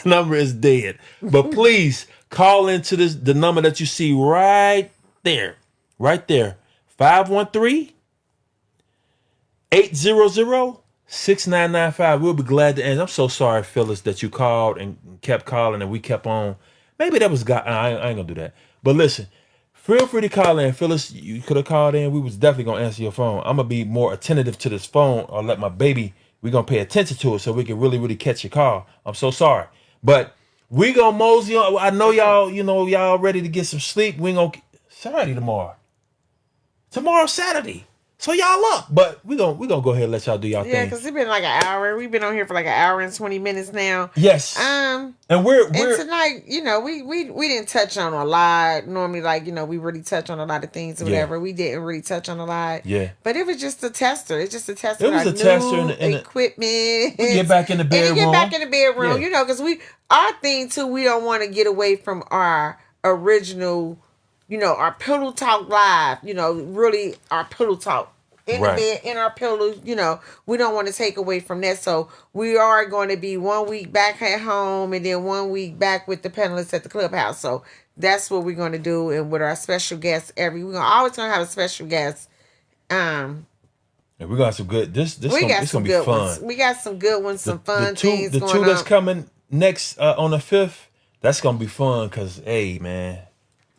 number is dead. But please call into the number that you see right there. 513-800-6995. We'll be glad to answer. I'm so sorry, Phyllis, that you called and kept calling and we kept on. Maybe that was God. I ain't gonna do that. But listen, feel free to call in. Phyllis, you could have called in. We was definitely gonna answer your phone. I'm gonna be more attentive to this phone, or let my baby, we're gonna pay attention to it so we can really, really catch your call. I'm so sorry. But we gonna mosey on. I know y'all ready to get some sleep. We gonna Saturday tomorrow. Tomorrow's Saturday. So y'all up, but we gonna go ahead and let y'all do y'all thing. Yeah, because it's been like an hour. We've been on here for like an hour and 20 minutes now. Yes. And we're tonight, we didn't touch on a lot. Normally, we really touch on a lot of things or whatever. We didn't really touch on a lot. Yeah. But it was just a tester. It's just a tester. It was a tester and equipment. We get back in the bedroom. Because our thing too, we don't want to get away from our original, our Pillow Talk Live. Really our Pillow Talk in the bed, in our pillows. You know, we don't want to take away from that. So we are going to be 1 week back at home and then 1 week back with the panelists at the clubhouse. So that's what we're going to do. And with our special guests we're always going to have a special guest. And we're gonna have some good. This We gonna, got this some gonna be good fun. ones. We got some good ones, some fun things The going two that's on. coming next on the 5th. That's gonna be fun because hey man,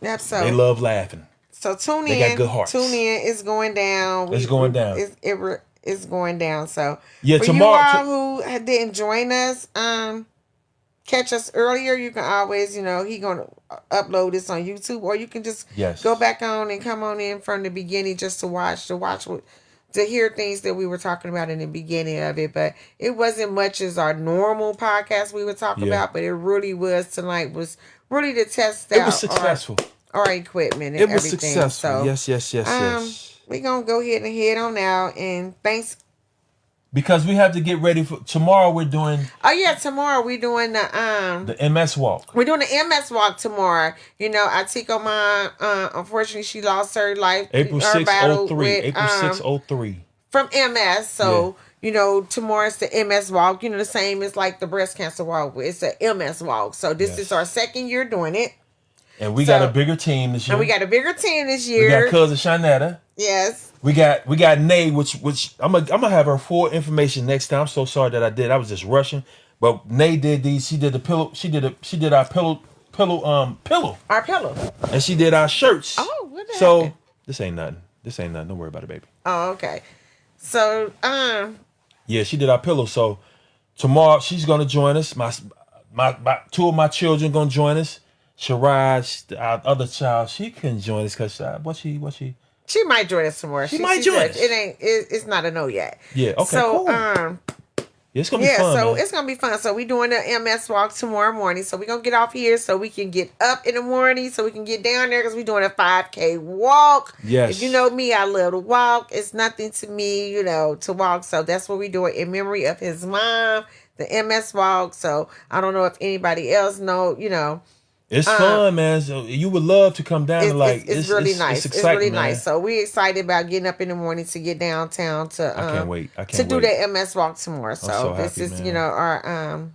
Yep, so they love laughing. So tune They in. got good hearts. Tune in. It's going down. It's going down. It's going down. So Yeah, for tomorrow. you all who didn't join us, catch us earlier. You can always, he gonna upload this on YouTube, or you can just go back on and come on in from the beginning just to watch to hear things that we were talking about in the beginning of it. But it wasn't much as our normal podcast we would talk about, but it really was tonight was really to test out. It was successful. Our equipment and it was everything. successful. So, yes. We're gonna go ahead and head on out, and thanks. Because we have to get ready for tomorrow. We're doing. Oh yeah, tomorrow we're doing the MS walk. We're doing the MS walk tomorrow. Atiko mom, unfortunately she lost her life. April 6th, 03. April 6th, 03. From MS. So tomorrow's the MS walk. The same as like the breast cancer walk. It's a MS walk. So this is our second year doing it. And we got a bigger team this year. And we got a bigger team this year. We got cousin Shanetta. Yes. We got Nay, which I'm gonna have her full information next time. I'm so sorry that I did. I was just rushing. But Nay did these. She did the pillow. She did our pillow. Our pillow. And she did our shirts. Oh, what the So this ain't nothing. Don't worry about it, baby. Oh, okay. So yeah, she did our pillow. So tomorrow she's gonna join us. My two of my children gonna join us. Sharaj, our other child, she couldn't join us because what she. She might join us tomorrow. She might join us. It's not a no yet. Yeah. Okay. So cool. Yeah, it's gonna be fun. So man. it's gonna be fun. So we doing the MS walk tomorrow morning. So we gonna get off here so we can get up in the morning so we can get down there because we doing a 5K walk. Yes. If you know me, I love to walk. It's nothing to me, to walk. So that's what we doing in memory of his mom, the MS walk. So I don't know if anybody else know, It's fun, man. So you would love to come down and it's really nice. It's really man. nice. So we excited about getting up in the morning to get downtown to I can't wait. to do that MS walk tomorrow. So this happy, is man. our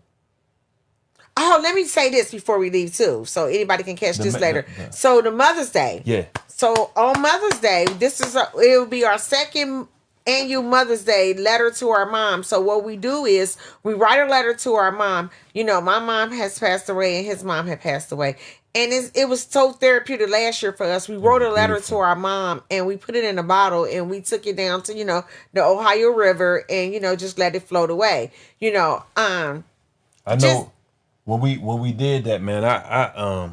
Oh, let me say this before we leave too, so anybody can catch this later. So the Mother's Day. Yeah. So on Mother's Day, it will be our second annual Mother's Day letter to our mom. So what we do is we write a letter to our mom. My mom has passed away and his mom had passed away. And it was so therapeutic last year for us. We wrote a letter to our mom and we put it in a bottle and we took it down to, the Ohio River and, just let it float away. I know when we did that, man, I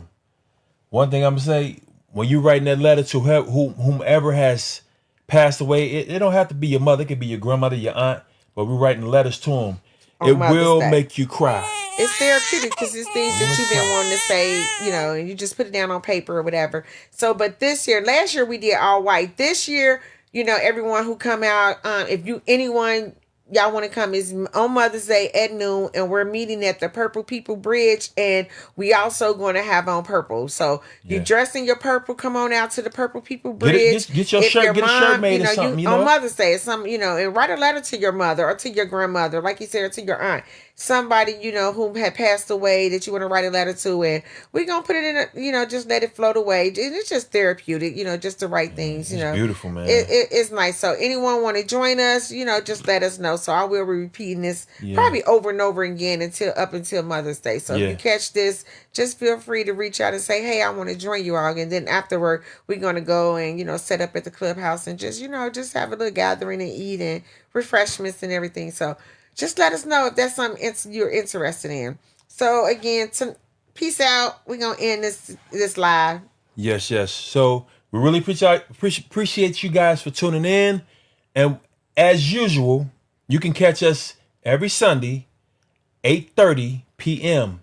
one thing I'm gonna say, when you writing that letter to whomever has passed away, it don't have to be your mother, it could be your grandmother, your aunt, but we're writing letters to them. It will make you cry. It's therapeutic because it's things that you've been wanting to say, and you just put it down on paper or whatever. So, but last year we did all white. This year, everyone who come out, if y'all want to come, is on Mother's Day at noon, and we're meeting at the Purple People Bridge, and we also going to have on purple. So you dress in your purple, come on out to the Purple People Bridge. Get your shirt, get a shirt made or something. On Mother's Day, and write a letter to your mother or to your grandmother, like you said, or to your aunt. Somebody, who had passed away that you want to write a letter to, and we're going to put it in just let it float away. And it's just therapeutic, just the right things, It's beautiful, man. It's nice. So anyone want to join us, just let us know. So I will be repeating this probably over and over again until Mother's Day. So if you catch this, just feel free to reach out and say, hey, I want to join you all. And then afterward, we're going to go and, set up at the clubhouse and just, just have a little gathering and eat and refreshments and everything. So just let us know if that's something you're interested in. So again, peace out. We're going to end this live. Yes. So we really appreciate you guys for tuning in. And as usual, you can catch us every Sunday, 8:30 p.m.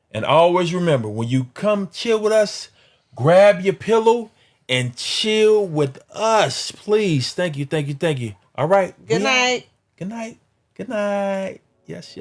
And always remember, when you come chill with us, grab your pillow and chill with us. Please. Thank you. All right. Good night. Good night. Good night. Yes.